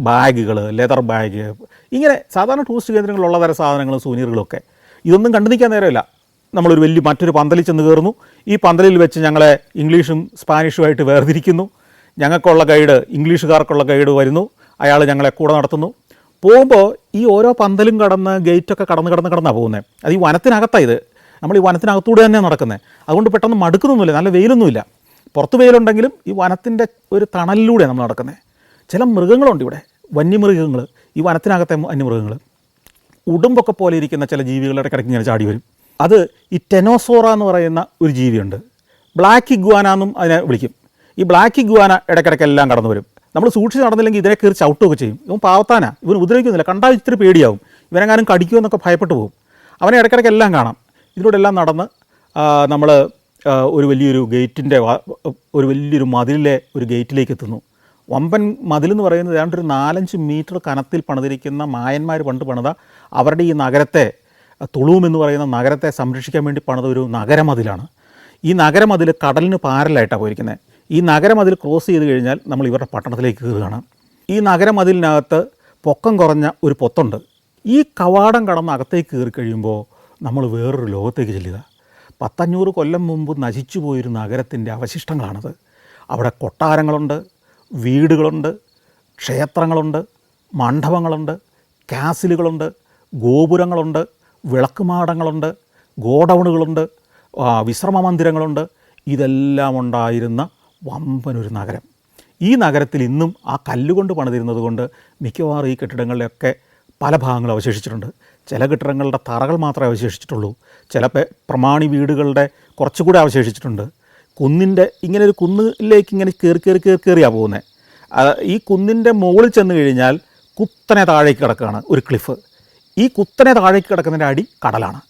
ബാഗുകൾ, ലെതർ ബാഗ്, ഇങ്ങനെ സാധാരണ ടൂറിസ്റ്റ് കേന്ദ്രങ്ങളിലുള്ള തരം സാധനങ്ങളും സൂനിയറുകളൊക്കെ. ഇതൊന്നും കണ്ടു നിൽക്കാൻ നേരമില്ല. നമ്മളൊരു മറ്റൊരു പന്തലിൽ ചെന്ന് കയറുന്നു. ഈ പന്തലിൽ വെച്ച് ഞങ്ങളെ ഇംഗ്ലീഷും സ്പാനിഷുമായിട്ട് വേർതിരിക്കുന്നു. ഞങ്ങൾക്കുള്ള ഗൈഡ്, ഇംഗ്ലീഷുകാർക്കുള്ള ഗൈഡ് വരുന്നു. അയാൾ ഞങ്ങളെ കൂടെ നടത്തുന്നു. പോകുമ്പോൾ ഈ ഓരോ പന്തലും കടന്ന് ഗേറ്റൊക്കെ കടന്നാണ് പോകുന്നത്. അത് ഈ വനത്തിനകത്താണ്. ഇത് നമ്മൾ ഈ വനത്തിനകത്തൂടെ തന്നെ നടക്കുന്നത്. അതുകൊണ്ട് പെട്ടെന്ന് മടുക്കുന്നൊന്നുമില്ല, നല്ല വെയിലൊന്നുമില്ല. പുറത്ത് വെയിലുണ്ടെങ്കിലും ഈ വനത്തിൻ്റെ ഒരു തണലിലൂടെ നമ്മൾ നടക്കുന്നത്. ചില മൃഗങ്ങളുണ്ട് ഇവിടെ, വന്യമൃഗങ്ങൾ, ഈ വനത്തിനകത്തെ വന്യമൃഗങ്ങൾ. ഉടുമ്പൊക്കെ പോലെ ഇരിക്കുന്ന ചില ജീവികളുടെ ഇടയ്ക്കിടയ്ക്ക് ഇങ്ങനെ ചാടി വരും. അത് ഈ ടെനോസോറ എന്ന് പറയുന്ന ഒരു ജീവിയുണ്ട്. ബ്ലാക്ക് ഇഗ്വാന എന്നും അതിനെ വിളിക്കും. ഈ ബ്ലാക്ക് ഇഗ്വാന ഇടയ്ക്കിടയ്ക്കെല്ലാം കടന്നു വരും. നമ്മൾ സൂക്ഷിച്ച് നടന്നില്ലെങ്കിൽ ഇതിനെ കയറി ചവിട്ടുകയൊക്കെ ചെയ്യും. ഇവൻ പാവത്താനാ, ഇവൻ ഉപദ്രവിക്കുന്നില്ല, കണ്ടാൽ ഇത്തിരി പേടിയാവും, ഇവനെങ്ങാനും കടിക്കുമെന്നൊക്കെ ഭയപ്പെട്ടു പോകും. അവനെ ഇടയ്ക്കിടയ്ക്കെല്ലാം കാണാം. ഇതിലൂടെ എല്ലാം നടന്ന് നമ്മൾ ഒരു വലിയൊരു ഗേറ്റിൻ്റെ ഒരു വലിയൊരു മതിലിലെ ഒരു ഗേറ്റിലേക്ക് എത്തുന്നു. വമ്പൻ മതിലെന്ന് പറയുന്നത് ഏതാണ്ട് ഒരു 4-5 മീറ്റർ കനത്തിൽ പണിതിരിക്കുന്ന മായന്മാർ പണ്ട് പണിത അവരുടെ ഈ നഗരത്തെ, തുളൂം എന്ന് പറയുന്ന നഗരത്തെ സംരക്ഷിക്കാൻ വേണ്ടി പണിത ഒരു നഗരമതിലാണ്. ഈ നഗരമതിൽ കടലിന് പാരലായിട്ടാണ് പോയിരിക്കുന്നത്. ഈ നഗരമതിൽ ക്രോസ് ചെയ്ത് കഴിഞ്ഞാൽ നമ്മൾ ഇവരുടെ പട്ടണത്തിലേക്ക് കയറുകയാണ്. ഈ നഗരമതിലിനകത്ത് പൊക്കം കുറഞ്ഞ ഒരു പൊത്തുണ്ട്. ഈ കവാടം കടന്ന് അകത്തേക്ക് കയറി കഴിയുമ്പോൾ നമ്മൾ വേറൊരു ലോകത്തേക്ക് ചെല്ലുക. 100-500 കൊല്ലം മുമ്പ് നശിച്ചു പോയൊരു നഗരത്തിൻ്റെ അവശിഷ്ടങ്ങളാണത്. അവിടെ കൊട്ടാരങ്ങളുണ്ട്, വീടുകളുണ്ട്, ക്ഷേത്രങ്ങളുണ്ട്, മണ്ഡപങ്ങളുണ്ട്, കാസിലുകളുണ്ട്, ഗോപുരങ്ങളുണ്ട്, വിളക്കുമാടങ്ങളുണ്ട്, ഗോഡൗണുകളുണ്ട്, വിശ്രമ മന്ദിരങ്ങളുണ്ട്. ഇതെല്ലാം ഉണ്ടായിരുന്ന വമ്പനൊരു നഗരം. ഈ നഗരത്തിൽ ഇന്നും ആ കല്ലുകൊണ്ട് പണിതിരുന്നത് കൊണ്ട് മിക്കവാറും ഈ കെട്ടിടങ്ങളിലൊക്കെ പല ഭാഗങ്ങളും അവശേഷിച്ചിട്ടുണ്ട്. ചില കെട്ടിടങ്ങളുടെ തറകൾ മാത്രമേ അവശേഷിച്ചിട്ടുള്ളൂ. ചില പ്രമാണി വീടുകളുടെ കുറച്ചുകൂടെ അവശേഷിച്ചിട്ടുണ്ട്. കുന്നിൻ്റെ ഇങ്ങനെ ഒരു കുന്നിലേക്ക് ഇങ്ങനെ കയറിയാണ് പോകുന്നത്. ഈ കുന്നിൻ്റെ മുകളിൽ ചെന്ന് കഴിഞ്ഞാൽ കുത്തനെ താഴേക്ക് കിടക്കുകയാണ് ഒരു ക്ലിഫ്. ഈ കുത്തനെ താഴേക്ക് കിടക്കുന്നതിൻ്റെ അടി കടലാണ്.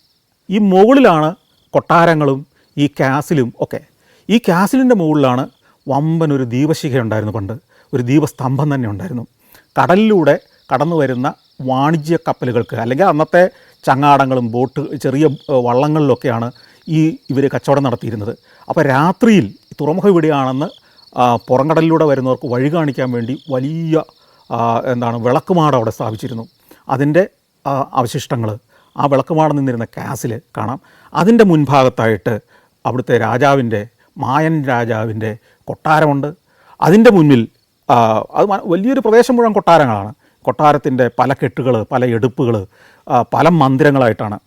ഈ മുകളിലാണ് കൊട്ടാരങ്ങളും ഈ കാസിലും ഒക്കെ. ഈ കാസിലിൻ്റെ മുകളിലാണ് വമ്പൻ ഒരു ദീപശിഖ ഉണ്ടായിരുന്നു. പണ്ട് ഒരു ദീപസ്തംഭം തന്നെ ഉണ്ടായിരുന്നു. കടലിലൂടെ കടന്നു വരുന്ന വാണിജ്യ കപ്പലുകൾക്ക്, അല്ലെങ്കിൽ അന്നത്തെ ചങ്ങാടങ്ങളും ബോട്ട് ചെറിയ വള്ളങ്ങളിലൊക്കെയാണ് ഇവർ കച്ചവടം നടത്തിയിരുന്നത്. അപ്പോൾ രാത്രിയിൽ തുറമുഖം ഇവിടെയാണെന്ന് പുറംകടലിലൂടെ വരുന്നവർക്ക് വഴി കാണിക്കാൻ വേണ്ടി വലിയ വിളക്കുമാടം അവിടെ സ്ഥാപിച്ചിരുന്നു. അതിൻ്റെ അവശിഷ്ടങ്ങൾ ആ വിളക്കുമാടം നിന്നിരുന്ന കാസിൽ കാണാം. അതിൻ്റെ മുൻഭാഗത്തായിട്ട് അവിടുത്തെ രാജാവിൻ്റെ, മായൻ രാജാവിൻ്റെ കൊട്ടാരമുണ്ട്. അതിൻ്റെ മുന്നിൽ അത് വലിയൊരു പ്രദേശം മുഴുവൻ കൊട്ടാരങ്ങളാണ്. കൊട്ടാരത്തിൻ്റെ പല കെട്ടുകൾ, പല എടുപ്പുകൾ, പല മന്ദിരങ്ങളായിട്ടാണ്.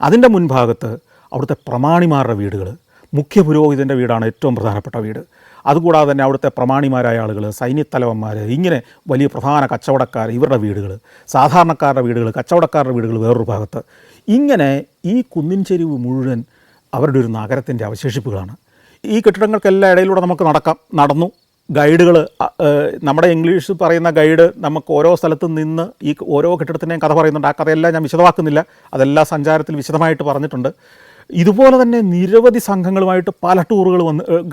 അതിൻ്റെ മുൻഭാഗത്ത് അവിടുത്തെ പ്രമാണിമാരുടെ വീടുകൾ, മുഖ്യ പുരോഹിതൻ്റെ വീടാണ് ഏറ്റവും പ്രധാനപ്പെട്ട വീട്. അതുകൂടാതെ തന്നെ അവിടുത്തെ പ്രമാണിമാരായ ആളുകൾ, സൈന്യത്തലവന്മാർ, ഇങ്ങനെ വലിയ പ്രധാന കച്ചവടക്കാർ, ഇവരുടെ വീടുകൾ, സാധാരണക്കാരുടെ വീടുകൾ, കച്ചവടക്കാരുടെ വീടുകൾ വേറൊരു ഭാഗത്ത്. ഇങ്ങനെ ഈ കുന്നിൻ ചെരിവ് മുഴുവൻ അവരുടെ ഒരു നഗരത്തിൻ്റെ അവശേഷിപ്പുകളാണ്. ഈ കെട്ടിടങ്ങൾക്കെല്ലാം ഇടയിലൂടെ നമുക്ക് നടന്നു. ഗൈഡുകൾ, നമ്മുടെ ഇംഗ്ലീഷ് പറയുന്ന ഗൈഡ് നമുക്ക് ഓരോ സ്ഥലത്തും നിന്ന് ഈ ഓരോ കെട്ടിടത്തിൻ്റെയും കഥ പറയുന്നുണ്ട്. ആ കഥയെല്ലാം ഞാൻ വിശദമാക്കുന്നില്ല, അതെല്ലാം സഞ്ചാരത്തിൽ വിശദമായിട്ട് പറഞ്ഞിട്ടുണ്ട്. ഇതുപോലെ തന്നെ നിരവധി സംഘങ്ങളുമായിട്ട് പല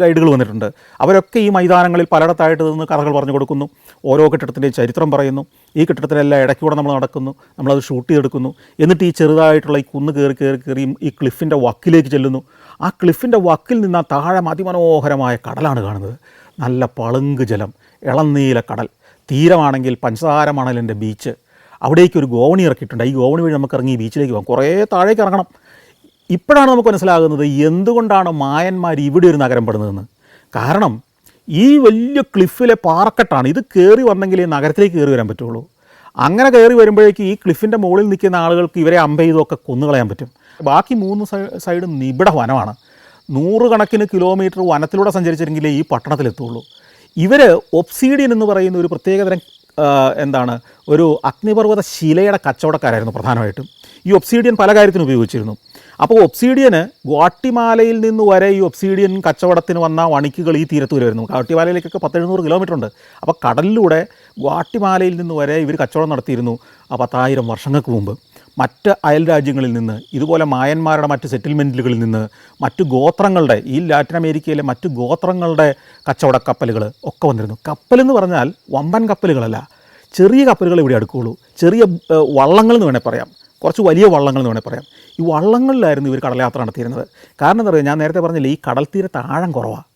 ഗൈഡുകൾ വന്നിട്ടുണ്ട്. അവരൊക്കെ ഈ മൈതാനങ്ങളിൽ പലയിടത്തായിട്ട് നിന്ന് കഥകൾ പറഞ്ഞു കൊടുക്കുന്നു, ഓരോ കെട്ടിടത്തിൻ്റെയും ചരിത്രം പറയുന്നു. ഈ കെട്ടിടത്തിലെല്ലാം ഇടയ്ക്കൂടെ നമ്മൾ നടക്കുന്നു, നമ്മളത് ഷൂട്ട് ചെയ്തെടുക്കുന്നു. എന്നിട്ട് ഈ ചെറുതായിട്ടുള്ള ഈ കുന്ന് കയറി ഈ ക്ലിഫിൻ്റെ വക്കിലേക്ക് ചെല്ലുന്നു. ആ ക്ലിഫിൻ്റെ വക്കിൽ നിന്ന് ആ താഴെ അതിമനോഹരമായ കടലാണ് കാണുന്നത്. നല്ല പളുങ്ക് ജലം, ഇളനീല കടൽ, തീരമാണെങ്കിൽ പഞ്ചസാര മണലിൻ്റെ ബീച്ച്. അവിടേക്ക് ഒരു ഗോവണി ഇറക്കിയിട്ടുണ്ട്. ഈ ഗോവണി വഴി നമുക്ക് ഇറങ്ങി ഈ ബീച്ചിലേക്ക് പോകാം. കുറേ താഴേക്ക് ഇറങ്ങണം. ഇപ്പോഴാണ് നമുക്ക് മനസ്സിലാകുന്നത് എന്തുകൊണ്ടാണ് മായന്മാർ ഇവിടെ ഒരു നഗരം പെടുന്നതെന്ന്. കാരണം ഈ വലിയ ക്ലിഫിലെ പാറക്കെട്ടാണ്. ഇത് കയറി വന്നെങ്കിൽ ഈ നഗരത്തിലേക്ക് കയറി വരാൻ പറ്റുള്ളൂ. അങ്ങനെ കയറി വരുമ്പോഴേക്ക് ഈ ക്ലിഫിൻ്റെ മുകളിൽ നിൽക്കുന്ന ആളുകൾക്ക് ഇവരെ അമ്പെയ്തൊക്കെ കൊന്നുകളയാൻ പറ്റും. ബാക്കി 3 സൈഡ് നിബിഡ വനമാണ്. 100 കണക്കിന് കിലോമീറ്റർ വനത്തിലൂടെ സഞ്ചരിച്ചെങ്കിലേ ഈ പട്ടണത്തിലെത്തുള്ളൂ. ഇവർ ഒബ്സീഡിയൻ എന്ന് പറയുന്ന ഒരു പ്രത്യേകതരം ഒരു അഗ്നിപർവ്വത ശിലയുടെ കച്ചവടക്കാരായിരുന്നു പ്രധാനമായിട്ടും. ഈ ഒബ്സീഡിയൻ പല കാര്യത്തിനും ഉപയോഗിച്ചിരുന്നു. അപ്പോൾ ഒബ്സീഡിയന് ഗ്വാട്ടിമാലയിൽ നിന്ന് വരെ ഈ ഒബ്സീഡിയൻ കച്ചവടത്തിന് വന്ന വണിക്കുകൾ ഈ തീരത്ത് വരുമായിരുന്നു. ഗ്വാട്ടിമാലയിലേക്കൊക്കെ 10-700 കിലോമീറ്റർ ഉണ്ട്. അപ്പോൾ കടലിലൂടെ ഗ്വാട്ടിമാലയിൽ നിന്ന് വരെ ഇവർ കച്ചവടം നടത്തിയിരുന്നു 10,000 വർഷങ്ങൾക്ക് മുമ്പ്. മറ്റ് അയൽ രാജ്യങ്ങളിൽ നിന്ന്, ഇതുപോലെ മായന്മാരുടെ മറ്റ് സെറ്റിൽമെൻറ്റുകളിൽ നിന്ന്, മറ്റ് ഗോത്രങ്ങളുടെ, ഈ ലാറ്റിൻ അമേരിക്കയിലെ മറ്റ് ഗോത്രങ്ങളുടെ കച്ചവട കപ്പലുകൾ ഒക്കെ വന്നിരുന്നു. കപ്പലെന്ന് പറഞ്ഞാൽ വമ്പൻ കപ്പലുകളല്ല, ചെറിയ കപ്പലുകൾ ഇവിടെ അടുക്കുകയുള്ളൂ. ചെറിയ വള്ളങ്ങൾ എന്ന് വേണേൽ പറയാം, കുറച്ച് വലിയ വള്ളങ്ങൾ എന്ന് വേണേൽ പറയാം. ഈ വള്ളങ്ങളിലായിരുന്നു ഇവർ കടൽയാത്ര നടത്തിയിരുന്നത്. കാരണം എന്താ പറയുക, ഞാൻ നേരത്തെ പറഞ്ഞില്ലേ, ഈ കടൽ തീരത്ത് ആഴം കുറവാണ്.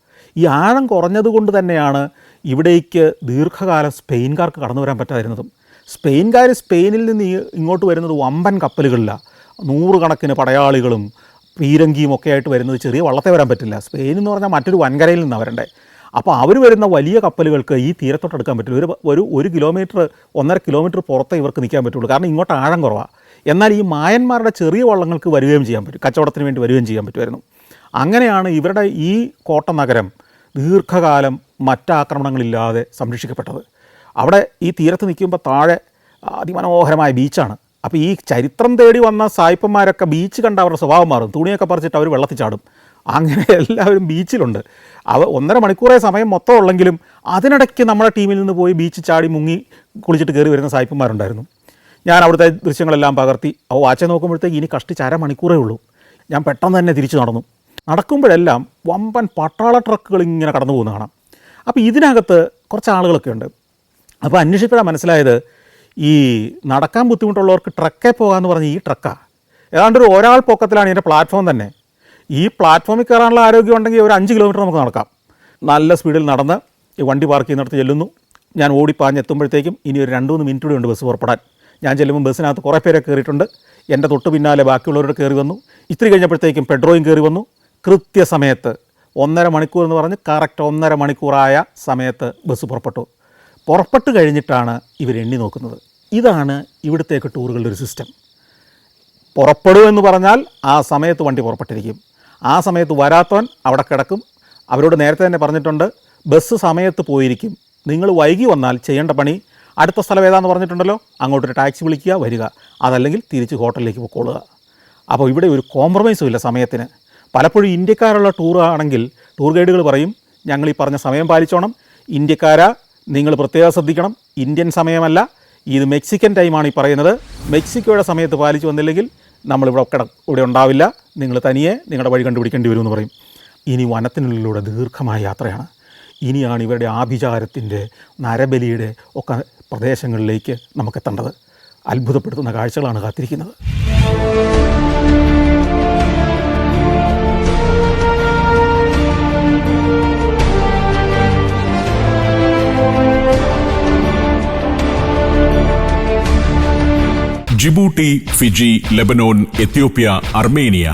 ഈ ആഴം കുറഞ്ഞതുകൊണ്ട് തന്നെയാണ് ഇവിടേക്ക് ദീർഘകാലം സ്പെയിൻകാർക്ക് കടന്നു വരാൻ പറ്റാതിരുന്നതും. സ്പെയിൻകാർ സ്പെയിനിൽ നിന്ന് ഇങ്ങോട്ട് വരുന്നത് വമ്പൻ കപ്പലുകളിലാണ്. 100 കണക്കിന് പടയാളികളും പീരങ്കിയും ഒക്കെ ആയിട്ട് വരുന്നത് ചെറിയ വള്ളത്തെ വരാൻ പറ്റില്ല. സ്പെയിൻ എന്ന് പറഞ്ഞാൽ മറ്റൊരു വൻകരയിൽ നിന്നാണ് വരണ്ടേ. അപ്പോൾ അവർ വരുന്ന വലിയ കപ്പലുകൾക്ക് ഈ തീരത്തോട്ട് എടുക്കാൻ പറ്റില്ല. ഒരു കിലോമീറ്റർ 1.5 കിലോമീറ്റർ പുറത്തേ ഇവർക്ക് നിൽക്കാൻ പറ്റുള്ളൂ. കാരണം ഇങ്ങോട്ട് ആഴം കുറവാണ്. എന്നാൽ ഈ മായന്മാരുടെ ചെറിയ വള്ളങ്ങൾക്ക് വരികയും ചെയ്യാൻ പറ്റും, കച്ചവടത്തിന് വേണ്ടി വരികയും ചെയ്യാൻ പറ്റുമായിരുന്നു. അങ്ങനെയാണ് ഇവരുടെ ഈ കോട്ട നഗരം ദീർഘകാലം മറ്റാക്രമണങ്ങളില്ലാതെ സംരക്ഷിക്കപ്പെട്ടത്. അവിടെ ഈ തീരത്ത് നിൽക്കുമ്പോൾ താഴെ അതിമനോഹരമായ ബീച്ചാണ്. അപ്പോൾ ഈ ചരിത്രം തേടി വന്ന സായിപ്പന്മാരൊക്കെ ബീച്ച് കണ്ട അവരുടെ സ്വഭാവം മാറും. തുണിയൊക്കെ പറിച്ചിട്ട് അവർ വെള്ളത്തിൽ ചാടും. അങ്ങനെ എല്ലാവരും ബീച്ചിലുണ്ട്. 1.5 മണിക്കൂറേ സമയം മൊത്തം ഉള്ളെങ്കിലും അതിനിടയ്ക്ക് നമ്മുടെ ടീമിൽ നിന്ന് പോയി ബീച്ച് ചാടി മുങ്ങി കുളിച്ചിട്ട് കയറി വരുന്ന സായിപ്പന്മാരുണ്ടായിരുന്നു. ഞാൻ അവിടുത്തെ ദൃശ്യങ്ങളെല്ലാം പകർത്തി. അപ്പോൾ വാച്ച് നോക്കുമ്പോഴത്തേക്ക് ഇനി കഷ്ടിച്ച് 1/2 മണിക്കൂറേ ഉള്ളൂ. ഞാൻ പെട്ടെന്ന് തന്നെ തിരിച്ചു നടക്കുമ്പോഴെല്ലാം വമ്പൻ പട്ടാള ട്രക്കുകൾ ഇങ്ങനെ കടന്നു പോകുന്ന കാണാം. അപ്പോൾ ഇതിനകത്ത് കുറച്ച് ആളുകളൊക്കെ ഉണ്ട്. അപ്പോൾ അന്വേഷിച്ചപ്പോഴാണ് മനസ്സിലായത്, ഈ നടക്കാൻ ബുദ്ധിമുട്ടുള്ളവർക്ക് ട്രക്കേ പോകാമെന്ന് പറഞ്ഞ് ഈ ട്രക്കാണ്. ഏതാണ്ട് ഒരാൾ പൊക്കത്തിലാണ് ഇതിൻ്റെ പ്ലാറ്റ്ഫോം തന്നെ. ഈ പ്ലാറ്റ്ഫോമിൽ കയറാനുള്ള ആരോഗ്യം ഉണ്ടെങ്കിൽ ഒരു 5 കിലോമീറ്റർ നമുക്ക് നടക്കാം. നല്ല സ്പീഡിൽ നടന്ന് ഈ വണ്ടി പാർക്ക് ചെയ്യുന്നിടത്ത് ചെല്ലുന്നു. ഞാൻ ഓടിപ്പാഞ്ഞെത്തുമ്പോഴത്തേക്കും ഇനി ഒരു 2-3 മിനിറ്റ് കൂടി ഉണ്ട് ബസ് പുറപ്പെടാൻ. ഞാൻ ചെല്ലുമ്പോൾ ബസ്സിനകത്ത് കുറേ പേരെ കയറിയിട്ടുണ്ട്. എൻ്റെ തൊട്ട് പിന്നാലെ ബാക്കിയുള്ളവരോട് കയറി വന്നു. ഇത്തിരി കഴിഞ്ഞപ്പോഴത്തേക്കും പെട്രോയും കയറി വന്നു. കൃത്യസമയത്ത് 1.5 മണിക്കൂർ എന്ന് പറഞ്ഞ് കറക്റ്റ് 1.5 മണിക്കൂറായ സമയത്ത് ബസ് പുറപ്പെട്ട് കഴിഞ്ഞിട്ടാണ് ഇവർ എണ്ണി നോക്കുന്നത്. ഇതാണ് ഇവിടുത്തേക്ക് ടൂറുകളുടെ ഒരു സിസ്റ്റം. പുറപ്പെടുമെന്ന് പറഞ്ഞാൽ ആ സമയത്ത് വണ്ടി പുറപ്പെട്ടിരിക്കും. ആ സമയത്ത് വരാത്തവൻ അവിടെ കിടക്കും. അവരോട് നേരത്തെ തന്നെ പറഞ്ഞിട്ടുണ്ട്, ബസ് സമയത്ത് പോയിരിക്കും. നിങ്ങൾ വൈകി വന്നാൽ ചെയ്യേണ്ട പണി, അടുത്ത സ്ഥലം ഏതാണെന്ന് പറഞ്ഞിട്ടുണ്ടല്ലോ, അങ്ങോട്ടൊരു ടാക്സി വിളിക്കുക, വരിക. അതല്ലെങ്കിൽ തിരിച്ച് ഹോട്ടലിലേക്ക് പൊക്കോളുക. അപ്പോൾ ഇവിടെ ഒരു കോംപ്രമൈസും ഇല്ല സമയത്തിന്. പലപ്പോഴും ഇന്ത്യക്കാരുള്ള ടൂർ ആണെങ്കിൽ ടൂർ ഗൈഡുകൾ പറയും, ഞങ്ങൾ ഈ പറഞ്ഞ സമയം പാലിച്ചോണം, ഇന്ത്യക്കാരാ നിങ്ങൾ പ്രത്യേകം ശ്രദ്ധിക്കണം, ഇന്ത്യൻ സമയമല്ല, ഇത് മെക്സിക്കൻ ടൈമാണ് ഈ പറയുന്നത്. മെക്സിക്കോയുടെ സമയത്ത് പാലിച്ചു വന്നില്ലെങ്കിൽ ഇവിടെ ഉണ്ടാവില്ല, നിങ്ങൾ തനിയെ നിങ്ങളുടെ വഴി കണ്ടുപിടിക്കേണ്ടി വരുമെന്ന് പറയും. ഇനി വനത്തിനുള്ളിലൂടെ ദീർഘമായ യാത്രയാണ്. ഇനിയാണ് ഇവരുടെ ആഭിചാരത്തിൻ്റെ, നരബലിയുടെ ഒക്കെ പ്രദേശങ്ങളിലേക്ക് നമുക്കെത്തേണ്ടത്. അത്ഭുതപ്പെടുത്തുന്ന കാഴ്ചകളാണ് കാത്തിരിക്കുന്നത്. Djibouti, Fiji, Lebanon, Ethiopia, Armenia.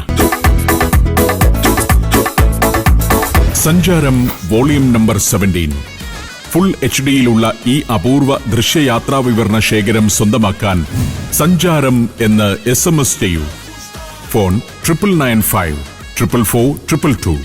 സഞ്ചാരം വോളിയം നമ്പർ 17. ഫുൾ HD-യിലുള്ള ഈ അപൂർവ ദൃശ്യയാത്രാ വിവരണ ശേഖരം സ്വന്തമാക്കാൻ സഞ്ചാരം എന്ന് SMS ചെയ്യൂ. ഫോൺ 9995 444 222.